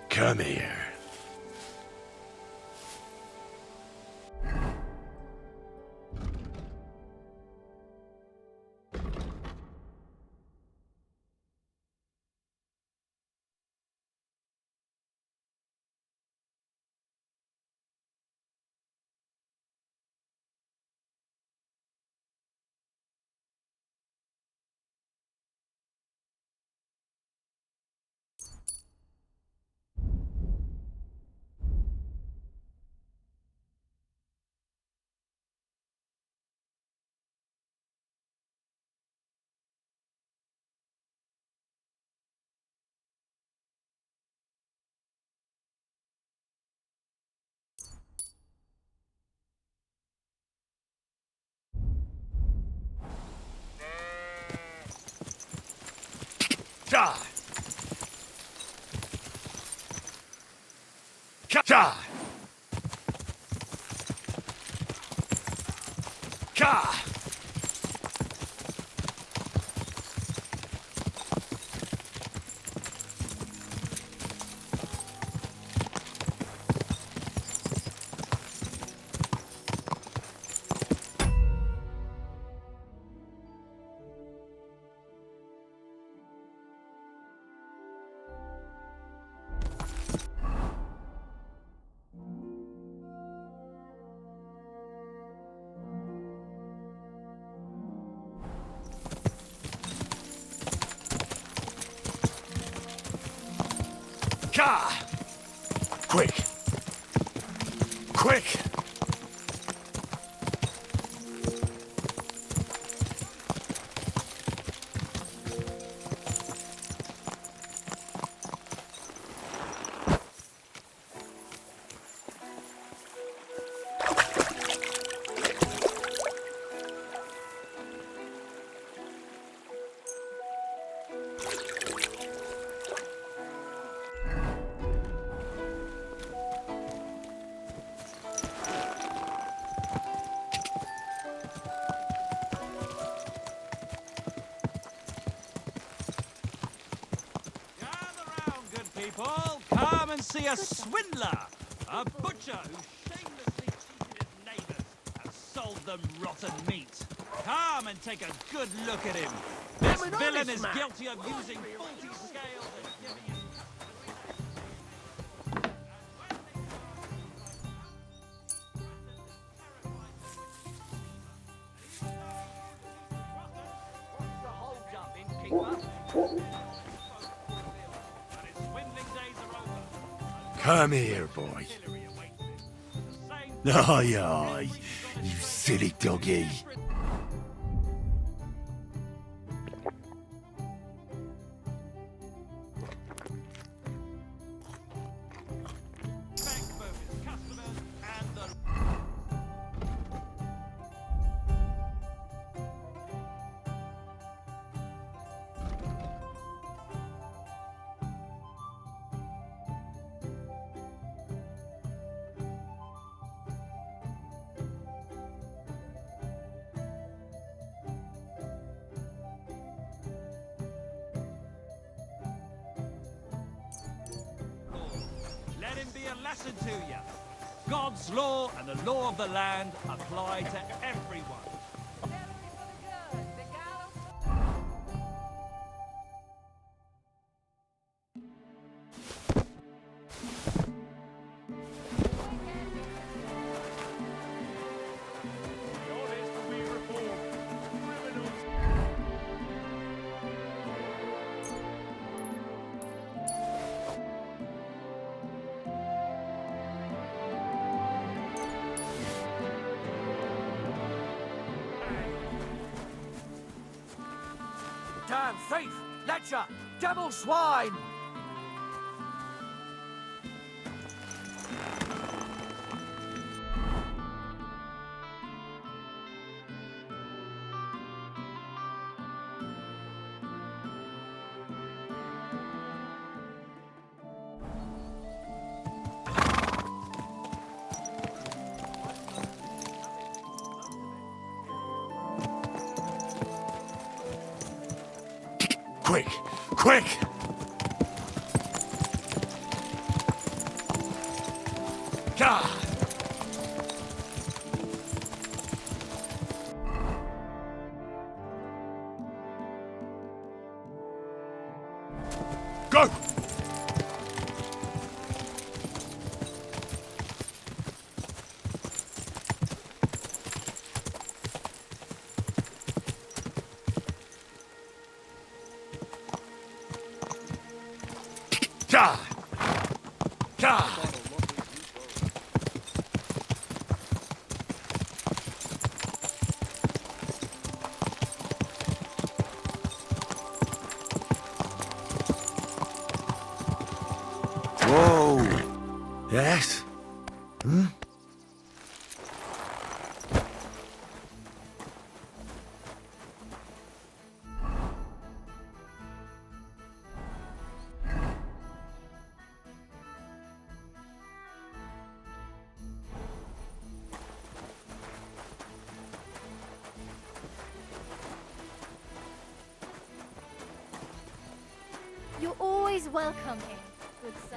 Come here. Ka! Ka! Ka! Ka! Quick! Quick! Come and see a swindler, a butcher who shamelessly cheated his neighbours and sold them rotten meat. Come and take a good look at him. This villain is guilty of using faulty scales and giving his Come here, boy. Aye, aye, you silly doggy. Let him be a lesson to you. God's law and the law of the land apply to everyone. Satan, thief, lecher, devil swine! Quick! Quick! God! Go! God! God! Whoa! Yes? Hmm? You're always welcome here, good sir.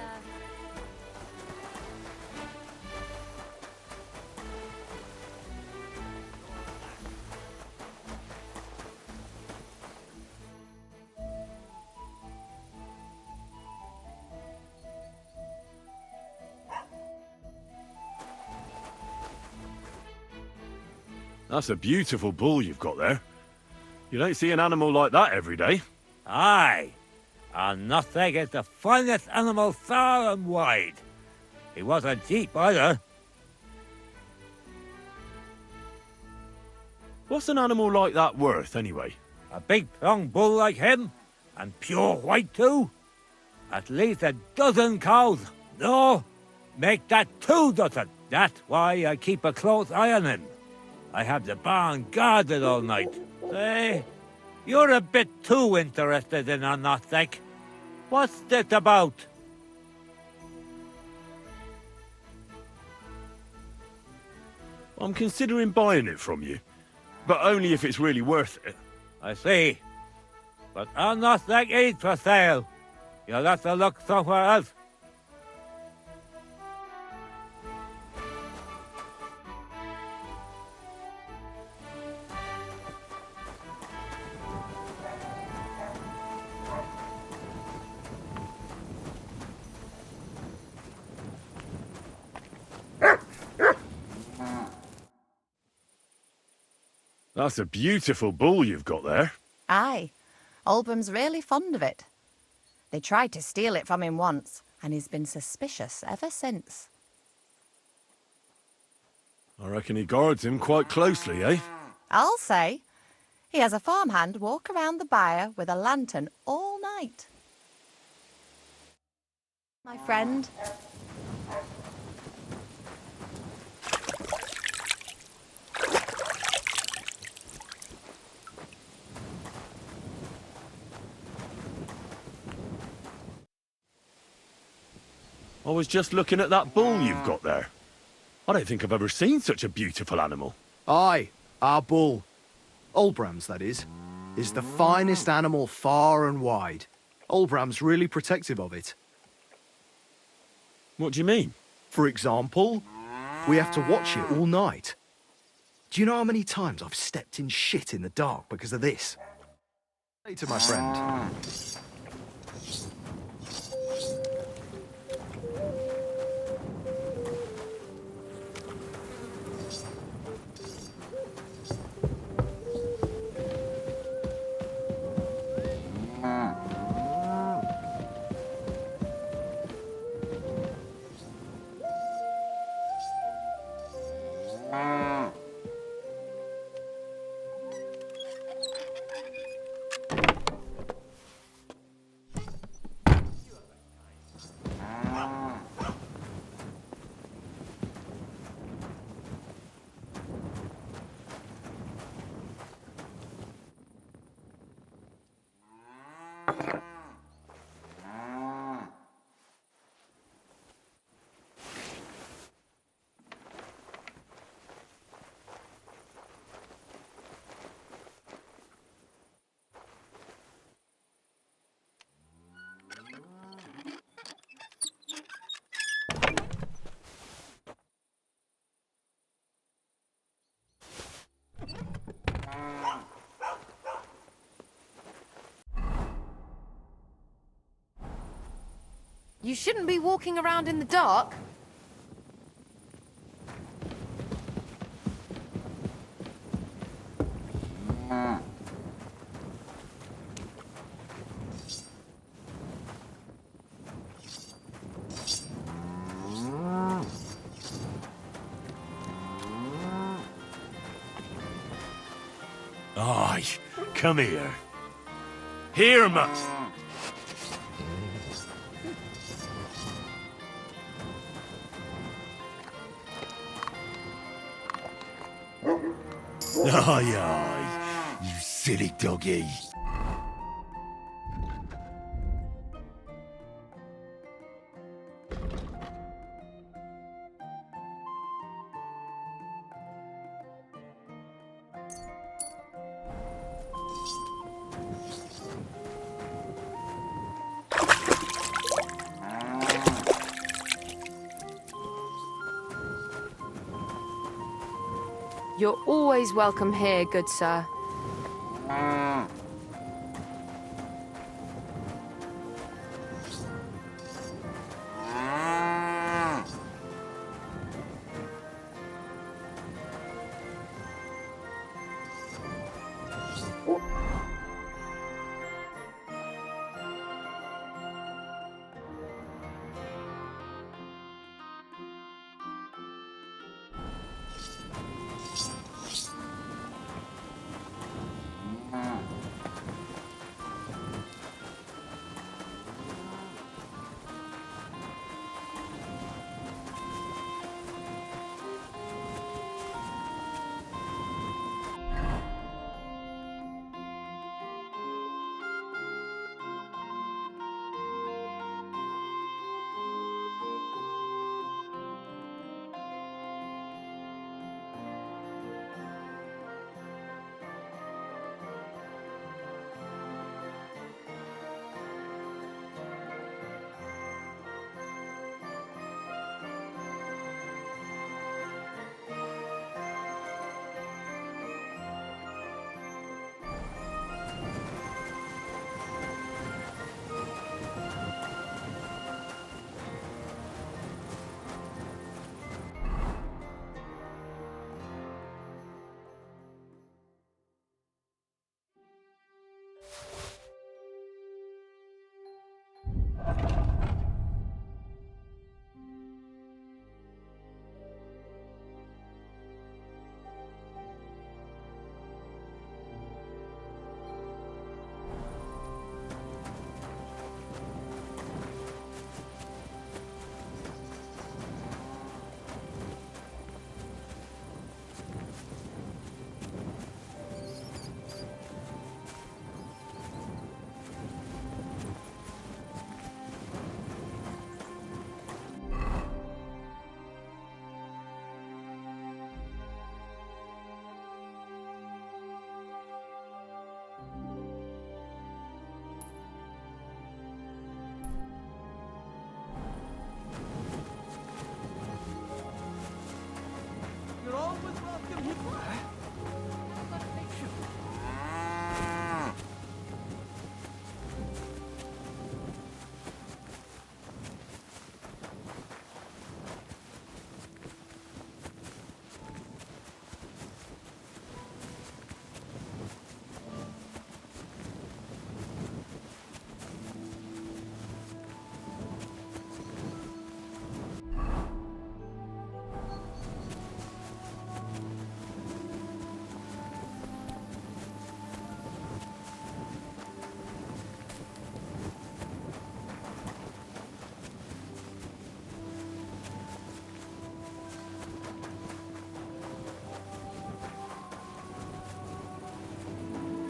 That's a beautiful bull you've got there. You don't see an animal like that every day. Aye, and nothing is the finest animal far and wide. He wasn't cheap either. What's an animal like that worth, anyway? A big strong bull like him, and pure white too. At least a dozen cows. No, make that 2 dozen. That's why I keep a close eye on him. I have the barn guarded all night. Say, you're a bit too interested in a nothing. What's this about? I'm considering buying it from you, but only if it's really worth it. I see. But a nothing is for sale. You'll have to look somewhere else. That's a beautiful bull you've got there. Aye. Oldbram's really fond of it. They tried to steal it from him once, and he's been suspicious ever since. I reckon he guards him quite closely, eh? I'll say. He has a farmhand walk around the byre with a lantern all night. My friend. I was just looking at that bull you've got there. I don't think I've ever seen such a beautiful animal. Aye, our bull. Oldbram's, that is the finest animal far and wide. Oldbram's really protective of it. What do you mean? For example, we have to watch it all night. Do you know how many times I've stepped in shit in the dark because of this? Later, my friend. You shouldn't be walking around in the dark. Aye, come here. Here, mutt. Aye, aye, you silly doggy. You're always welcome here, good sir.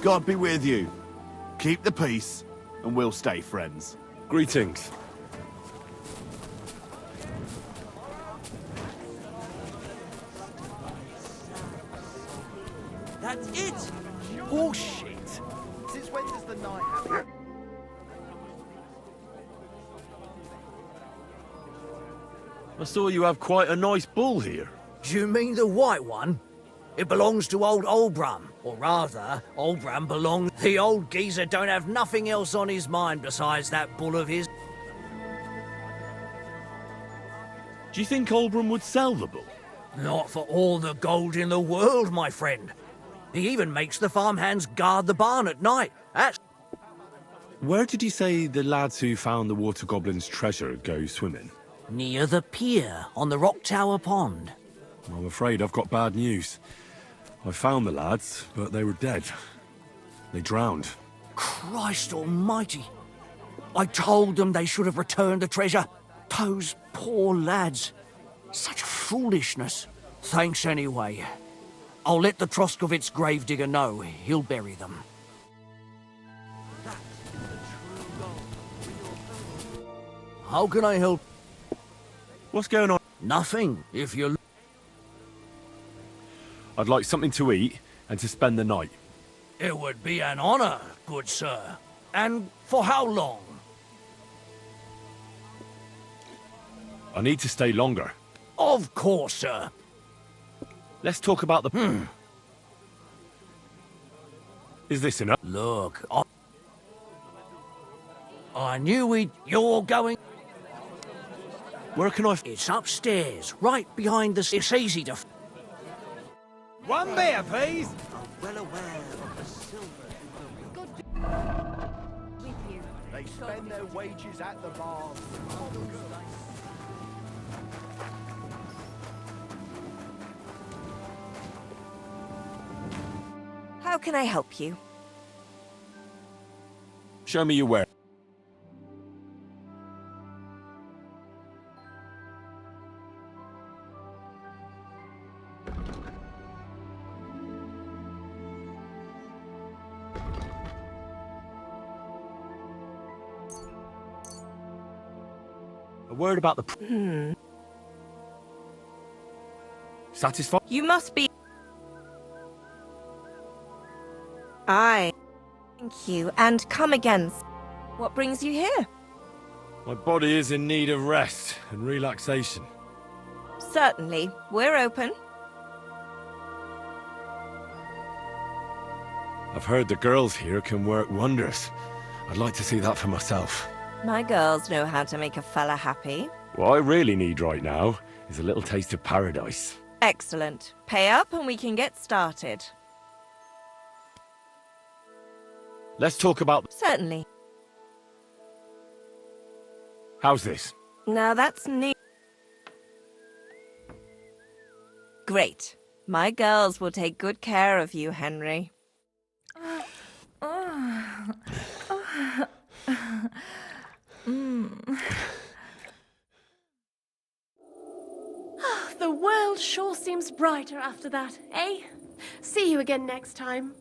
God be with you. Keep the peace, and we'll stay friends. Greetings. That's it! Bullshit! Since when does the night happen? I saw you have quite a nice bull here. Do you mean the white one? It belongs to old Olbram. Or rather, Olbram belongs... The old geezer don't have nothing else on his mind besides that bull of his. Do you think Olbram would sell the bull? Not for all the gold in the world, my friend. He even makes the farmhands guard the barn at night. That's... Where did you say the lads who found the water goblin's treasure go swimming? Near the pier on the Rock Tower Pond. I'm afraid I've got bad news. I found the lads, but they were dead. They drowned. Christ almighty. I told them they should have returned the treasure. Those poor lads. Such foolishness. Thanks anyway. I'll let the Troskovitz gravedigger know. He'll bury them. How can I help? What's going on? Nothing, if you're... I'd like something to eat and to spend the night. It would be an honor, good sir. And for how long? I need to stay longer. Of course, sir. Let's talk about the... Is this enough? Look, I knew you're going... Where can I... It's upstairs, right behind the... It's easy to... One beer, please. Well aware of the silver. With you. They spend their wages at the bar. How can I help you? Show me your ware. A word about the... Satisfied? You must be... Aye. Thank you, and come again. What brings you here? My body is in need of rest and relaxation. Certainly. We're open. I've heard the girls here can work wonders. I'd like to see that for myself. My girls know how to make a fella happy. What I really need right now is a little taste of paradise. Excellent. Pay up and we can get started. Let's talk about... Certainly. How's this? Now that's new. Great. My girls will take good care of you, Henry. The world sure seems brighter after that, eh? See you again next time.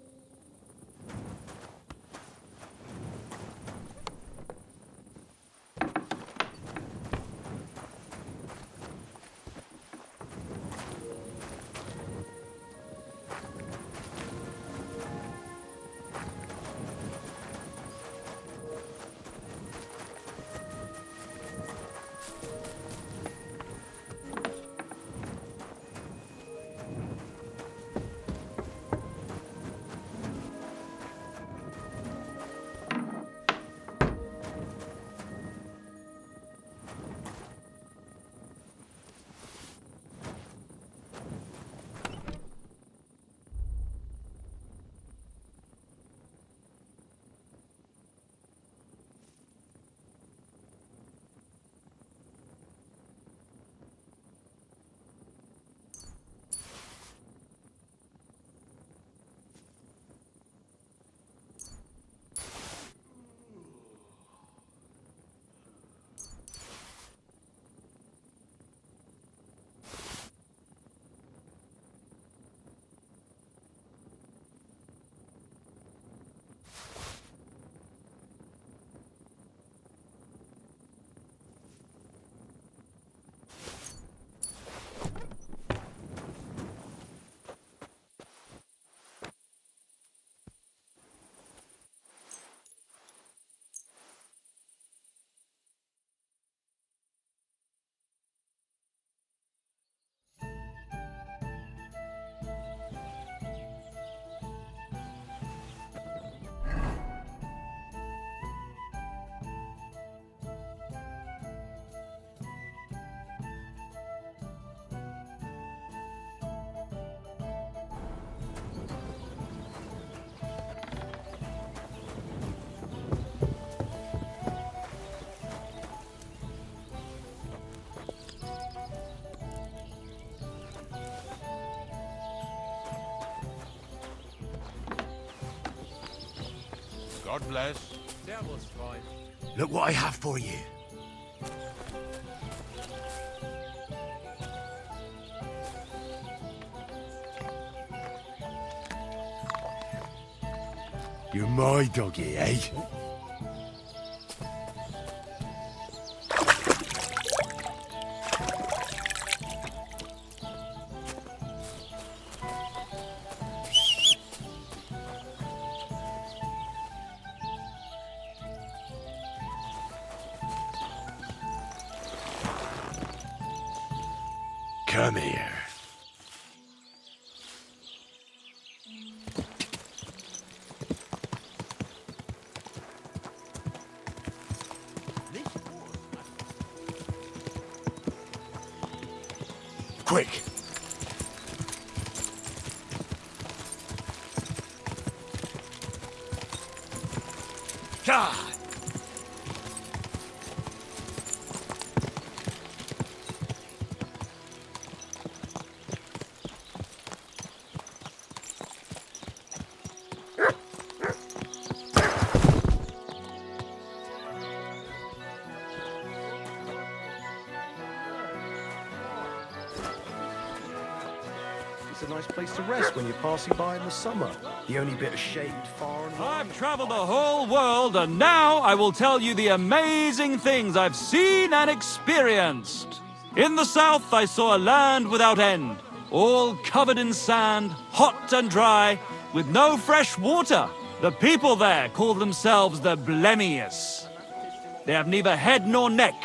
God bless. Look what I have for you. You're my doggy, eh? Come here. Quick! God! It's a nice place to rest when you're passing by in the summer. The only bit of shade far and wide. I've traveled the whole world, and now I will tell you the amazing things I've seen and experienced. In the south, I saw a land without end, all covered in sand, hot and dry, with no fresh water. The people there call themselves the Blemius. They have neither head nor neck.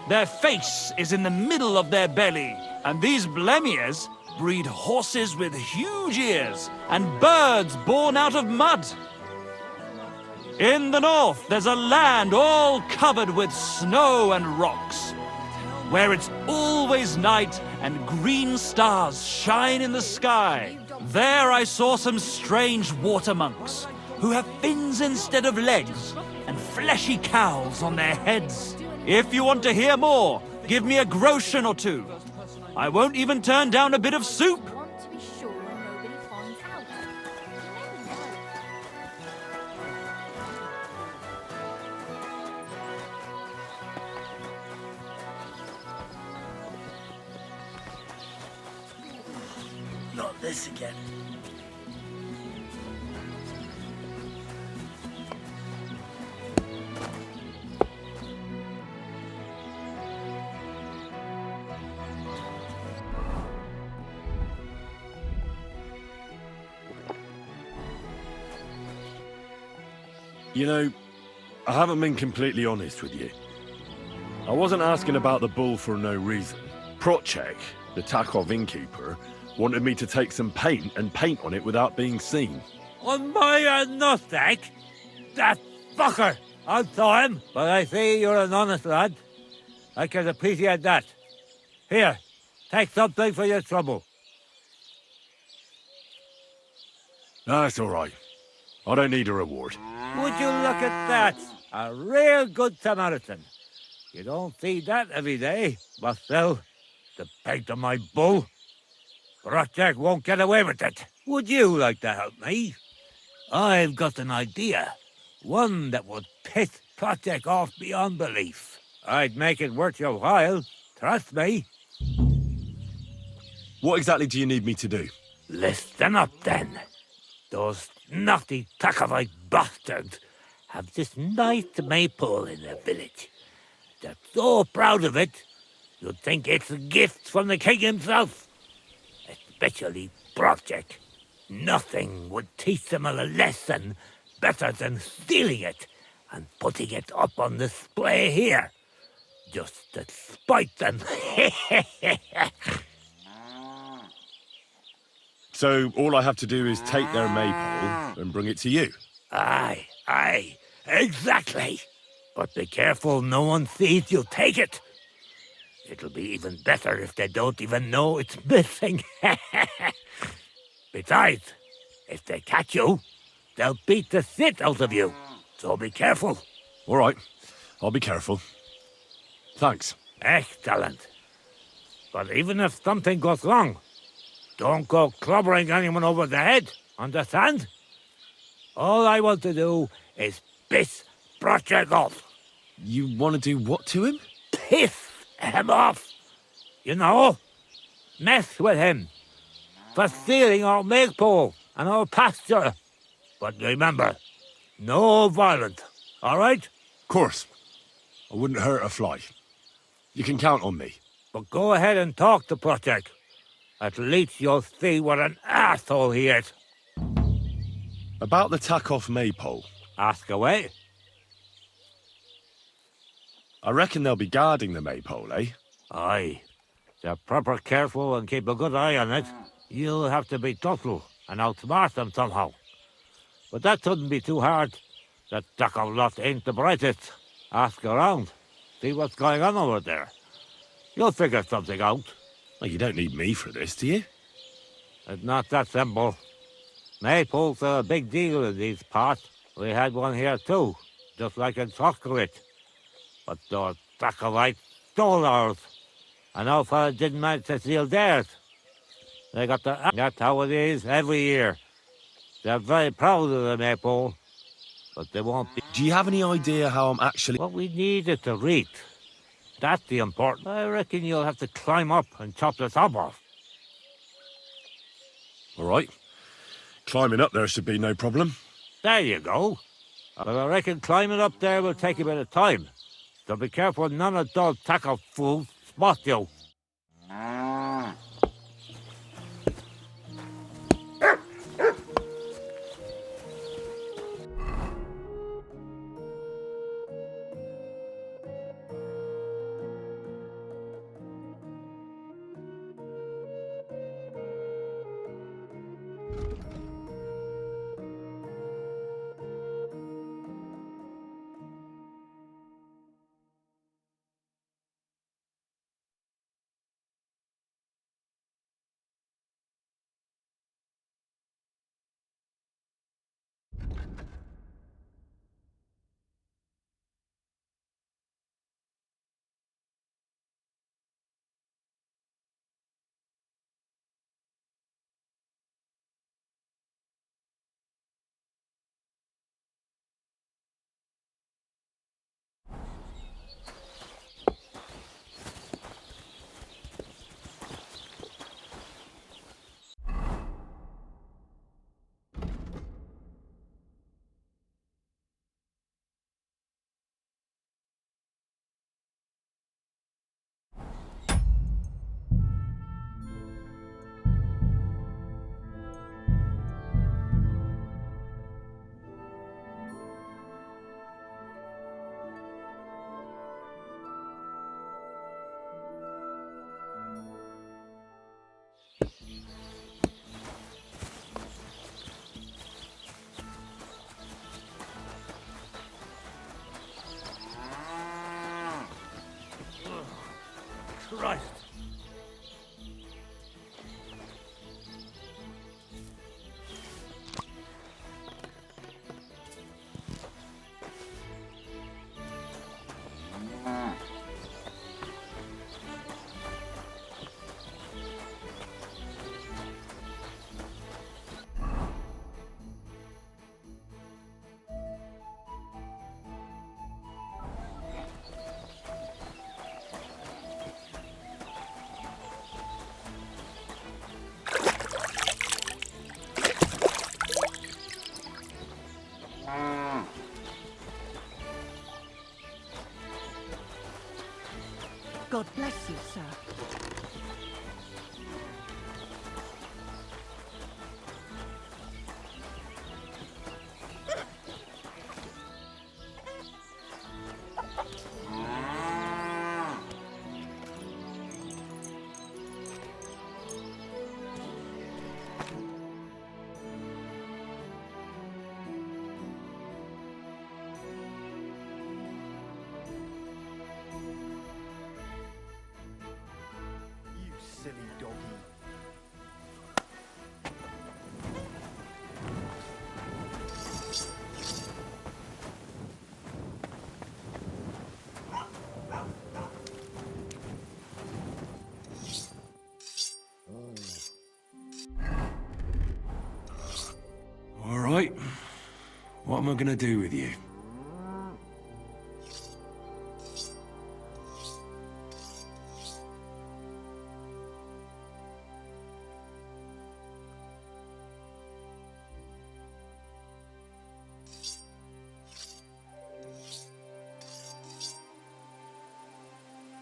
Their face is in the middle of their belly, and these Blemius breed horses with huge ears and birds born out of mud. In the north, there's a land all covered with snow and rocks, where it's always night and green stars shine in the sky. There I saw some strange water monks who have fins instead of legs and fleshy cowls on their heads. If you want to hear more, give me a groschen or two. I won't even turn down a bit of soup. Want to be sure nobody finds out. Not this again. You know, I haven't been completely honest with you. I wasn't asking about the bull for no reason. Procek, the Takov innkeeper, wanted me to take some paint and paint on it without being seen. On my nothing? That fucker! I saw him, but I see you're an honest lad. I can appreciate that. Here, take something for your trouble. That's all right. I don't need a reward. Would you look at that? A real good Samaritan. You don't see that every day, but still, the paint on my bull. Project won't get away with it. Would you like to help me? I've got an idea. One that would piss Project off beyond belief. I'd make it worth your while. Trust me. What exactly do you need me to do? Listen up, then. Those naughty Takovite bastards have this nice maypole in their village. They're so proud of it, you'd think it's a gift from the king himself. Especially Project. Nothing would teach them a lesson better than stealing it and putting it up on display here. Just to spite them. So all I have to do is take their maypole and bring it to you? Aye, exactly. But be careful no one sees you take it. It'll be even better if they don't even know it's missing. Besides, if they catch you, they'll beat the shit out of you. So be careful. All right, I'll be careful. Thanks. Excellent. But even if something goes wrong, don't go clobbering anyone over the head, understand? All I want to do is piss Project off. You want to do what to him? Piss him off. You know? Mess with him. For stealing our maypole and our pasture. But remember, no violence, all right? Course. I wouldn't hurt a fly. You can count on me. But go ahead and talk to Project. At least you'll see what an asshole he is. About the tack-off maypole. Ask away. I reckon they'll be guarding the maypole, eh? Aye. They're proper careful and keep a good eye on it. You'll have to be thoughtful and outsmart them somehow. But that shouldn't be too hard. That Ducko lot ain't the brightest. Ask around. See what's going on over there. You'll figure something out. Well, you don't need me for this, do you? It's not that simple. Maypoles are a big deal in these parts. We had one here too, just like in Sockowit. But those Duckovites stole ours. And our fellow didn't manage to steal theirs. They got the... That's how it is every year. They're very proud of the maypole, but they won't be... Do you have any idea how I'm actually... What we need is to reach. That's the important... I reckon you'll have to climb up and chop the top off. All right. Climbing up there should be no problem. There you go. But I reckon climbing up there will take a bit of time. So be careful none of those tackle fools spot you. Christ. God bless you, sir. Silly doggy. All right. What am I going to do with you?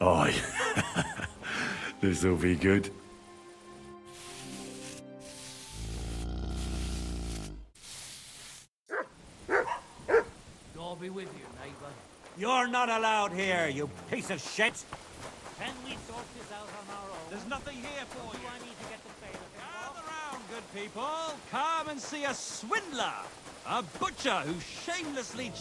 Aye. This'll be good. God be with you, neighbour. You're not allowed here, you piece of shit! Can we sort this out on our own? There's nothing here for you. I need to get the bailiff involved? Gather round, good people. Come and see a swindler. A butcher who shamelessly...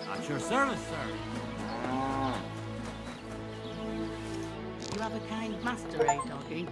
At your service, sir. You have a kind master, eh, doggy?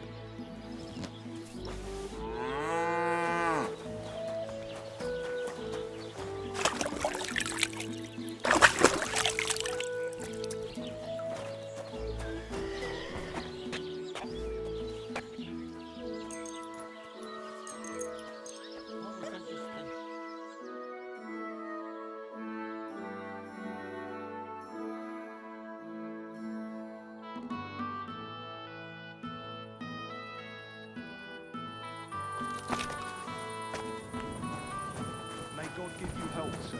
May God give you help, sir.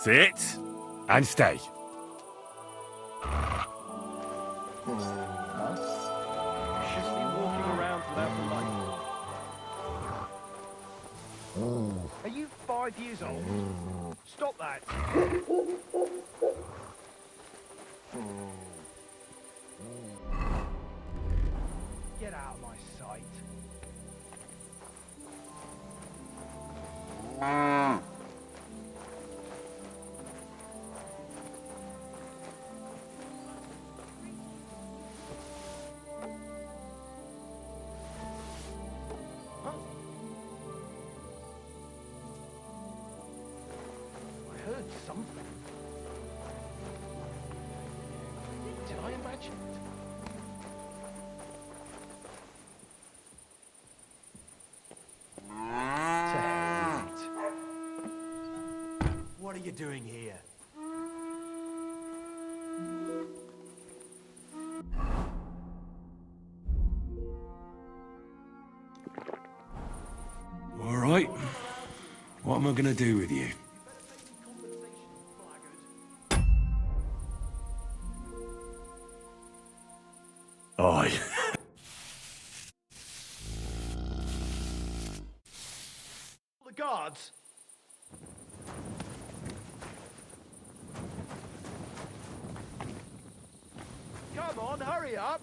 Sit and stay. She's been walking around without the light. Are you 5 years old? Stop that! Get out of my sight. I heard something. Did I imagine it? To hell with it. What are you doing here? All right. What am I going to do with you? Aye. The guards? Come on, hurry up!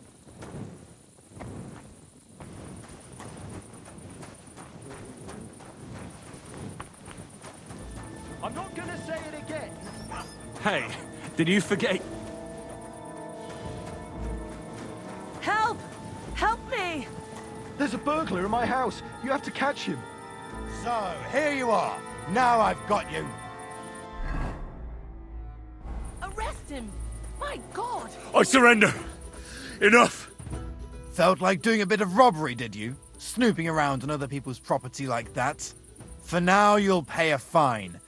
I'm not gonna say it again. Hey, did you forget? Help! Help me! There's a burglar in my house. You have to catch him. So, here you are. Now I've got you. Arrest him! My God! I surrender. Enough. Felt like doing a bit of robbery, did you? Snooping around on other people's property like that? For now, you'll pay a fine.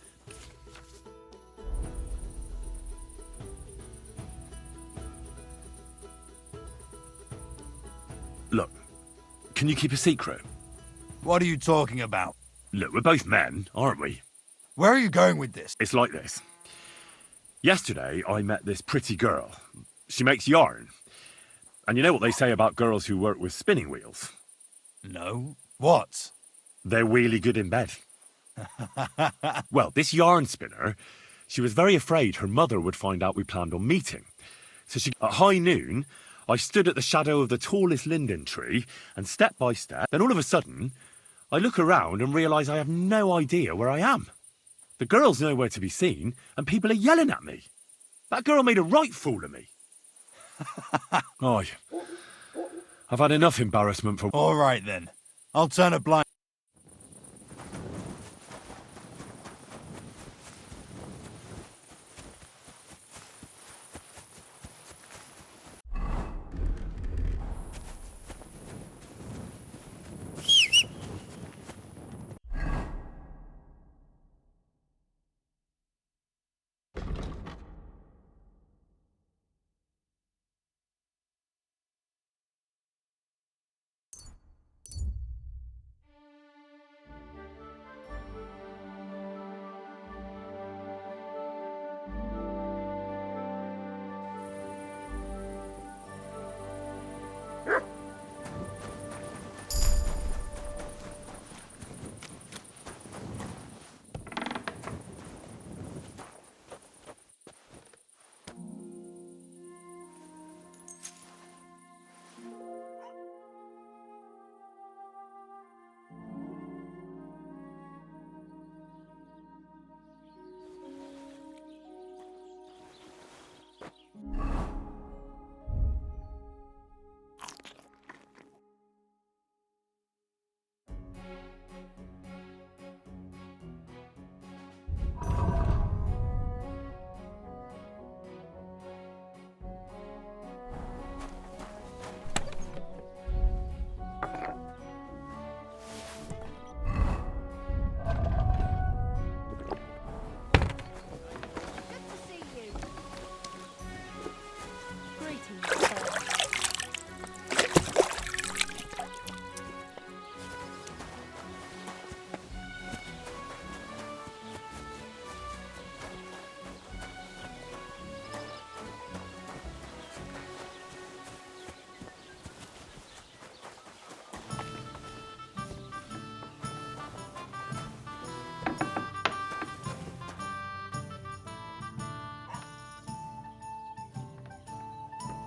Look, can you keep a secret? What are you talking about? Look, we're both men, aren't we? Where are you going with this? It's like this. Yesterday, I met this pretty girl. She makes yarn. And you know what they say about girls who work with spinning wheels? No. What? They're really good in bed. Well, this yarn spinner, she was very afraid her mother would find out we planned on meeting. So at high noon, I stood at the shadow of the tallest linden tree, and step by step, then all of a sudden, I look around and realise I have no idea where I am. The girl's nowhere to be seen, and people are yelling at me. That girl made a right fool of me. Aye. I've had enough embarrassment for... All right, then. I'll turn a blind...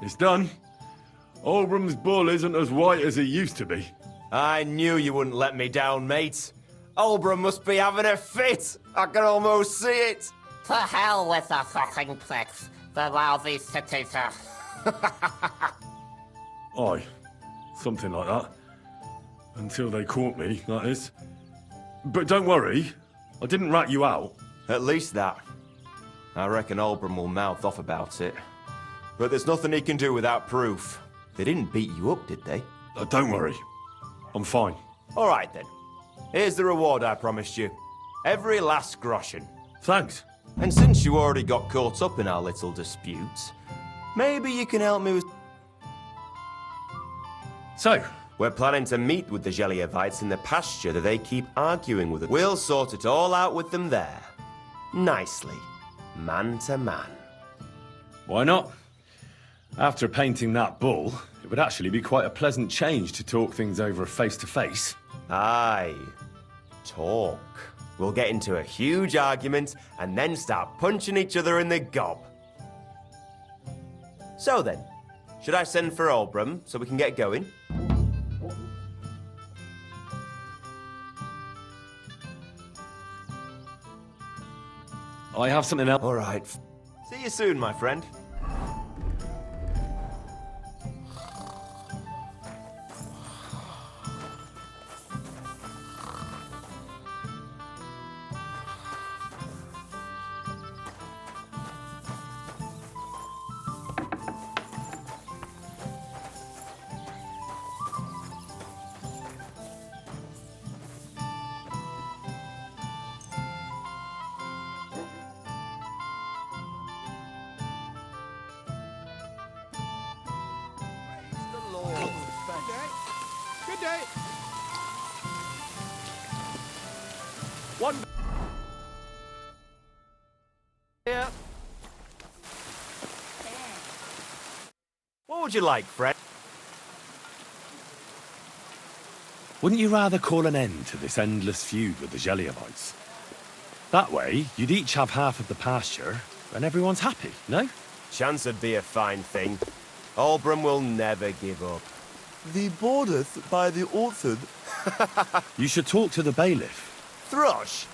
It's done. Oldbram's bull isn't as white as it used to be. I knew you wouldn't let me down, mate. Oldbram must be having a fit. I can almost see it. To hell with the fucking pricks. The lousy cities are... Aye, something like that. Until they caught me, that is. But don't worry, I didn't rat you out. At least that. I reckon Oldbram will mouth off about it. But there's nothing he can do without proof. They didn't beat you up, did they? Don't worry. I'm fine. All right, then. Here's the reward I promised you. Every last groschen. Thanks. And since you already got caught up in our little dispute, maybe you can help me with... So? We're planning to meet with the Jeliavites in the pasture that they keep arguing with. We'll sort it all out with them there. Nicely. Man to man. Why not? After painting that bull, it would actually be quite a pleasant change to talk things over face to face. Aye. Talk. We'll get into a huge argument and then start punching each other in the gob. So then, should I send for Oldbram so we can get going? I have something else. All right. See you soon, my friend. Good day. One. Yeah. What would you like, Fred? Wouldn't you rather call an end to this endless feud with the Jeliavites? That way, you'd each have half of the pasture, and everyone's happy, no? Chance would be a fine thing. Oldbram will never give up. The borders by the orchard. You should talk to the bailiff. Thrush?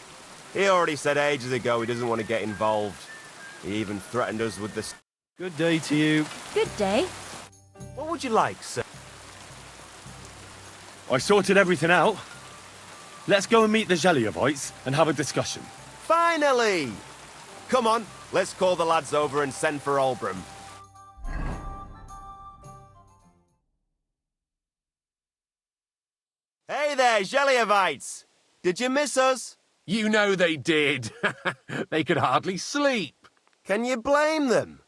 He already said ages ago he doesn't want to get involved. He even threatened us with the... Good day to you. Good day. What would you like, sir? I sorted everything out. Let's go and meet the Jellyevites and have a discussion. Finally! Come on, let's call the lads over and send for Olbram. Hey there, Jellyevites! Did you miss us? You know they did. They could hardly sleep. Can you blame them?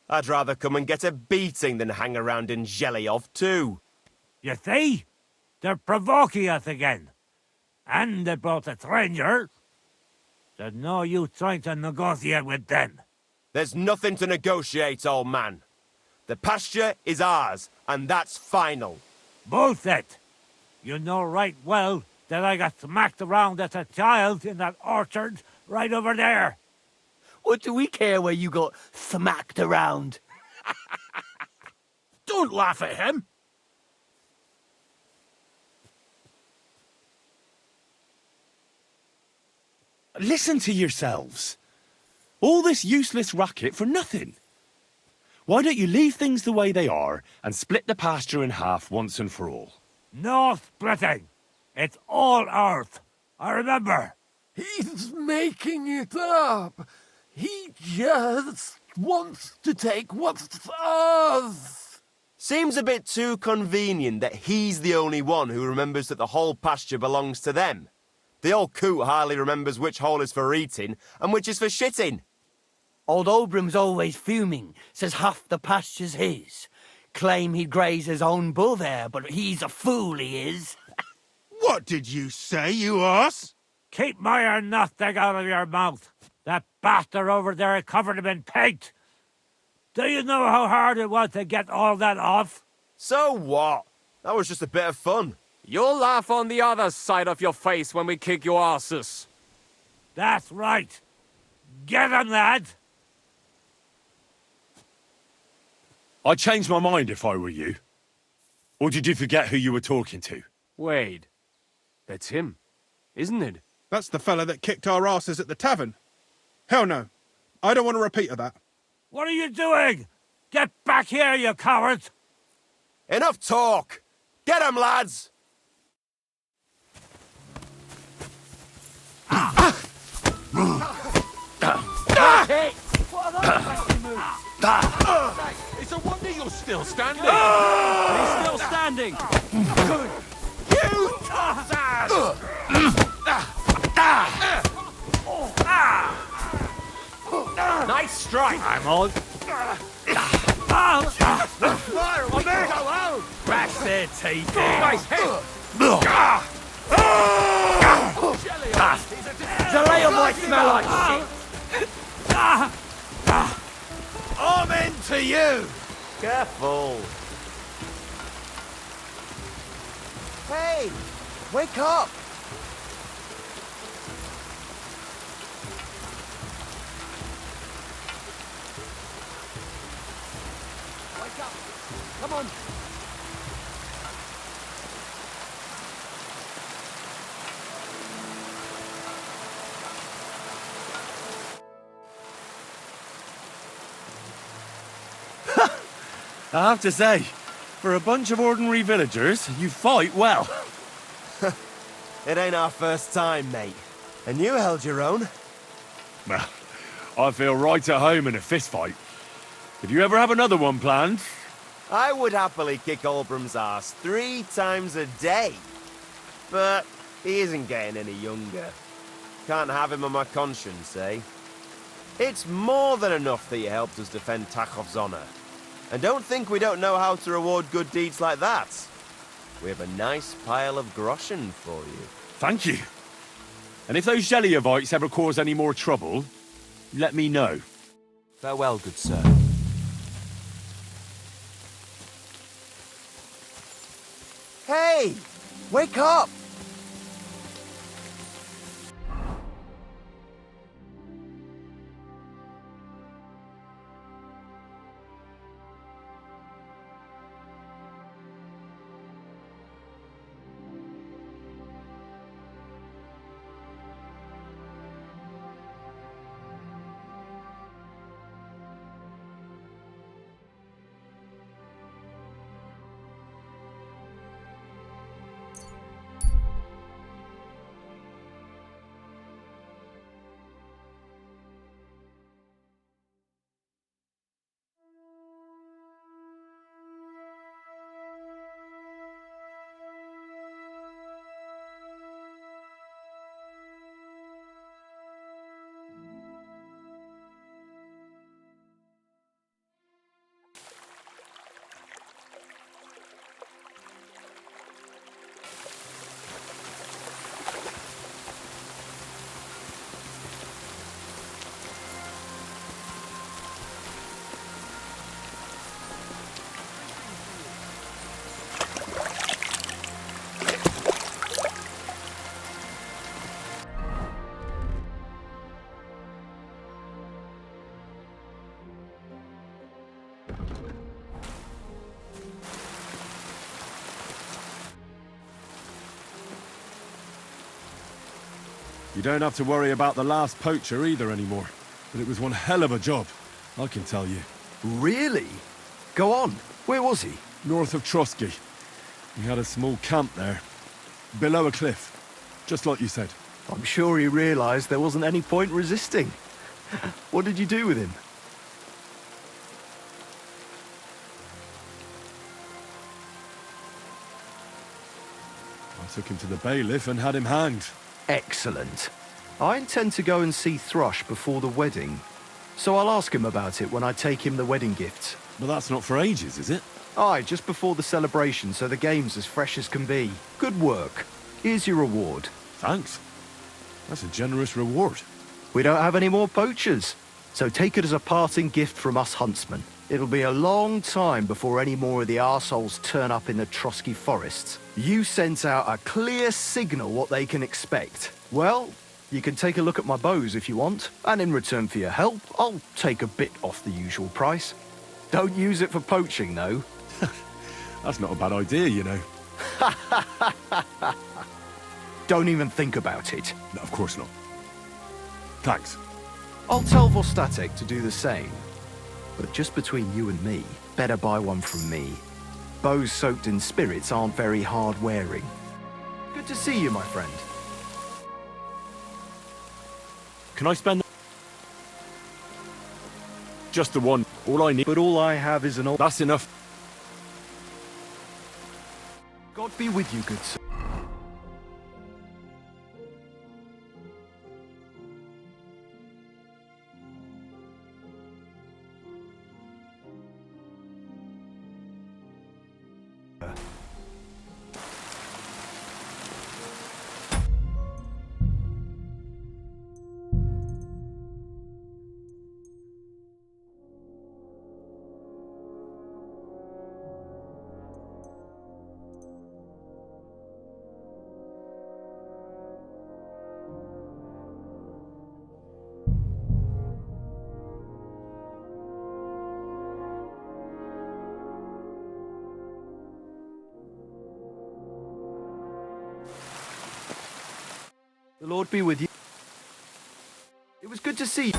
I'd rather come and get a beating than hang around in Jelyov too. You see? They're provoking us again. And they brought a stranger. There's no use trying to negotiate with them. There's nothing to negotiate, old man. The pasture is ours, and that's final. Bullshit! You know right well that I got smacked around as a child in that orchard right over there. What do we care where you got smacked around? Don't laugh at him. Listen to yourselves. All this useless racket for nothing. Why don't you leave things the way they are and split the pasture in half once and for all? No splitting. It's all ours. I remember. He's making it up. He just wants to take what's ours. Seems a bit too convenient that he's the only one who remembers that the whole pasture belongs to them. The old coot hardly remembers which hole is for eating and which is for shitting. Old Obram's always fuming, says half the pasture's his. Claim he'd graze his own bull there, but he's a fool, he is. What did you say, you ass? Keep Meyer nothing out of your mouth. That bastard over there covered him in paint. Do you know how hard it was to get all that off? So what? That was just a bit of fun. You'll laugh on the other side of your face when we kick your asses. That's right. Get him, lad. I'd change my mind if I were you. Or did you forget who you were talking to? Wade. That's him, isn't it? That's the fella that kicked our asses at the tavern. Hell no. I don't want a repeat of that. What are you doing? Get back here, you cowards! Enough talk! Get him, lads! It's a wonder you're still standing. He's still standing. You tossers! Nice strike! I'm on. Bash their teeth in. Nice hit. Jalea might smell like shit. I'm into you! Careful! Hey! Wake up! Wake up. Come on. I have to say, for a bunch of ordinary villagers, you fight well. It ain't our first time, mate. And you held your own. Well, I feel right at home in a fistfight. If you ever have another one planned... I would happily kick Olbram's ass 3 times a day. But he isn't getting any younger. Can't have him on my conscience, eh? It's more than enough that you helped us defend Takhov's honor. And don't think we don't know how to reward good deeds like that. We have a nice pile of groschen for you. Thank you. And if those Jellyevites ever cause any more trouble, let me know. Farewell, good sir. Hey! Wake up! You don't have to worry about the last poacher either anymore. But it was one hell of a job, I can tell you. Really? Go on. Where was he? North of Trotsky. He had a small camp there. Below a cliff. Just like you said. I'm sure he realized there wasn't any point resisting. What did you do with him? I took him to the bailiff and had him hanged. Excellent. I intend to go and see Thrush before the wedding, so I'll ask him about it when I take him the wedding gifts. But that's not for ages, is it? Aye, just before the celebration, so the game's as fresh as can be. Good work. Here's your reward. Thanks. That's a generous reward. We don't have any more poachers, so take it as a parting gift from us huntsmen. It'll be a long time before any more of the arseholes turn up in the Trotsky forests. You sent out a clear signal what they can expect. Well, you can take a look at my bows if you want, and in return for your help, I'll take a bit off the usual price. Don't use it for poaching, though. That's not a bad idea, you know. Don't even think about it. No, of course not. Thanks. I'll tell Vostatek to do the same. But just between you and me, better buy one from me. Bows soaked in spirits aren't very hard wearing. Good to see you, my friend. Can I spend... Just the one. All I need... But all I have is an old... That's enough. God be with you, good sir. The Lord be with you. It was good to see you.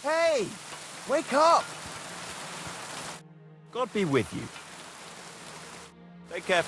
Hey! Wake up! God be with you. Take care.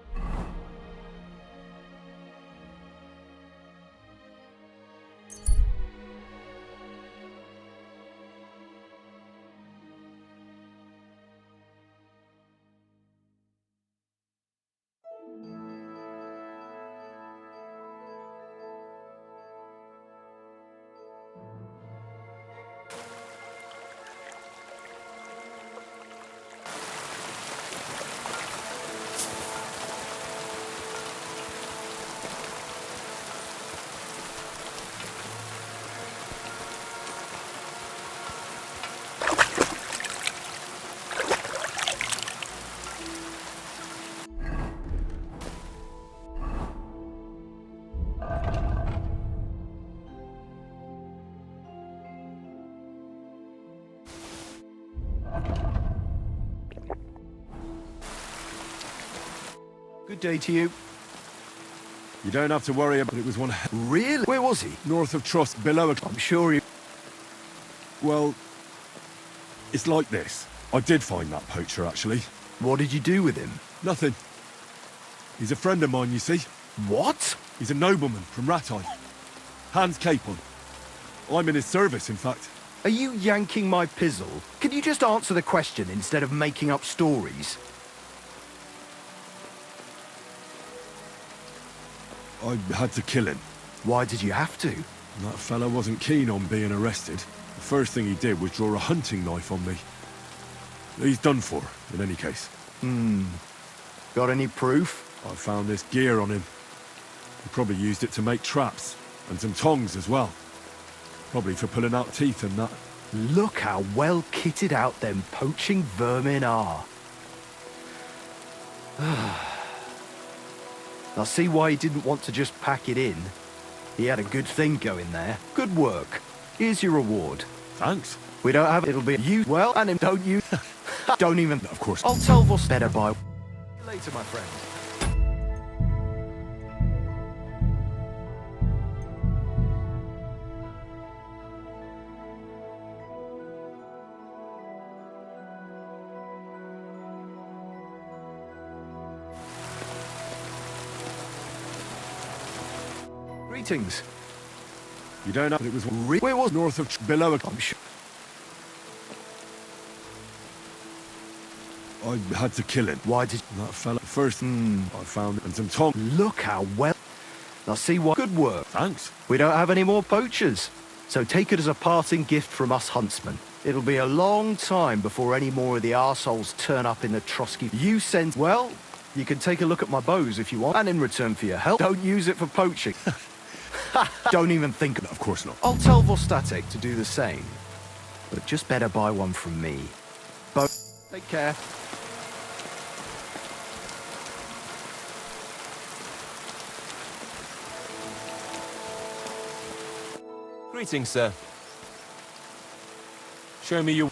Good day to you. You don't have to worry about it. Was one... Really? Where was he? North of Trosk, below a... I'm sure he... Well, it's like this. I did find that poacher, actually. What did you do with him? Nothing. He's a friend of mine, you see. What? He's a nobleman from Ratai. Hans Capon. I'm in his service, in fact. Are you yanking my pizzle? Can you just answer the question instead of making up stories? I had to kill him. Why did you have to? That fella wasn't keen on being arrested. The first thing he did was draw a hunting knife on me. He's done for, in any case. Got any proof? I found this gear on him. He probably used it to make traps, and some tongs as well. Probably for pulling out teeth and that. Look how well kitted out them poaching vermin are. I see why he didn't want to just pack it in. He had a good thing going there. Good work. Here's your reward. Thanks. We don't have it'll be you well and him don't you don't even Of course. I'll tell Voss better by later, my friend. Greetings. You don't know it was Where was north of below. I'm sure. I had to kill him. Why did That fella first. I found and some tongue. look how well now see what good work. Thanks. We don't have any more poachers. So take it as a parting gift from us huntsmen. It'll be a long time before any more of the arseholes turn up in the Trotsky. You sent well, you can take a look at my bows if you want, and in return for your help, don't use it for poaching. Don't even think Of course not. I'll tell Vostatic to do the same. But just better buy one from me. Take care. Greetings, sir. Show me your...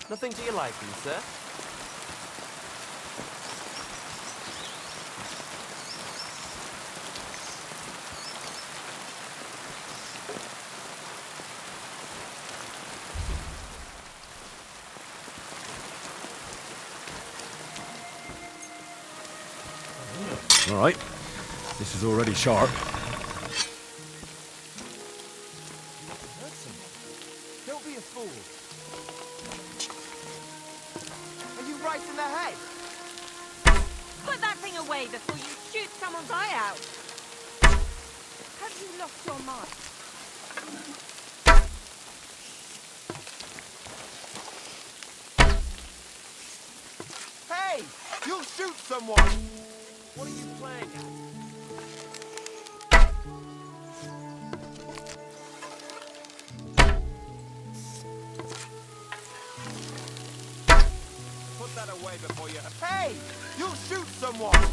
Nothing to your liking, sir? All right. This is already sharp. Don't be a fool. Are you right in the head? Put that thing away before you shoot someone's eye out. Have you lost your mind? Hey! You'll shoot someone! What are you playing at? Put that away before you... Hey! You'll shoot someone!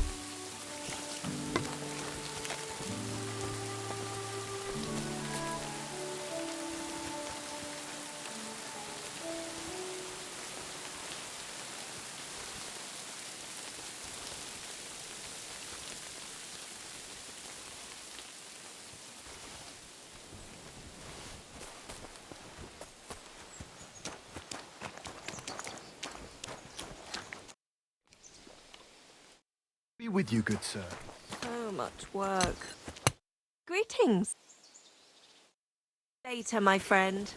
Be with you, good sir. So much work. Greetings. Later, my friend.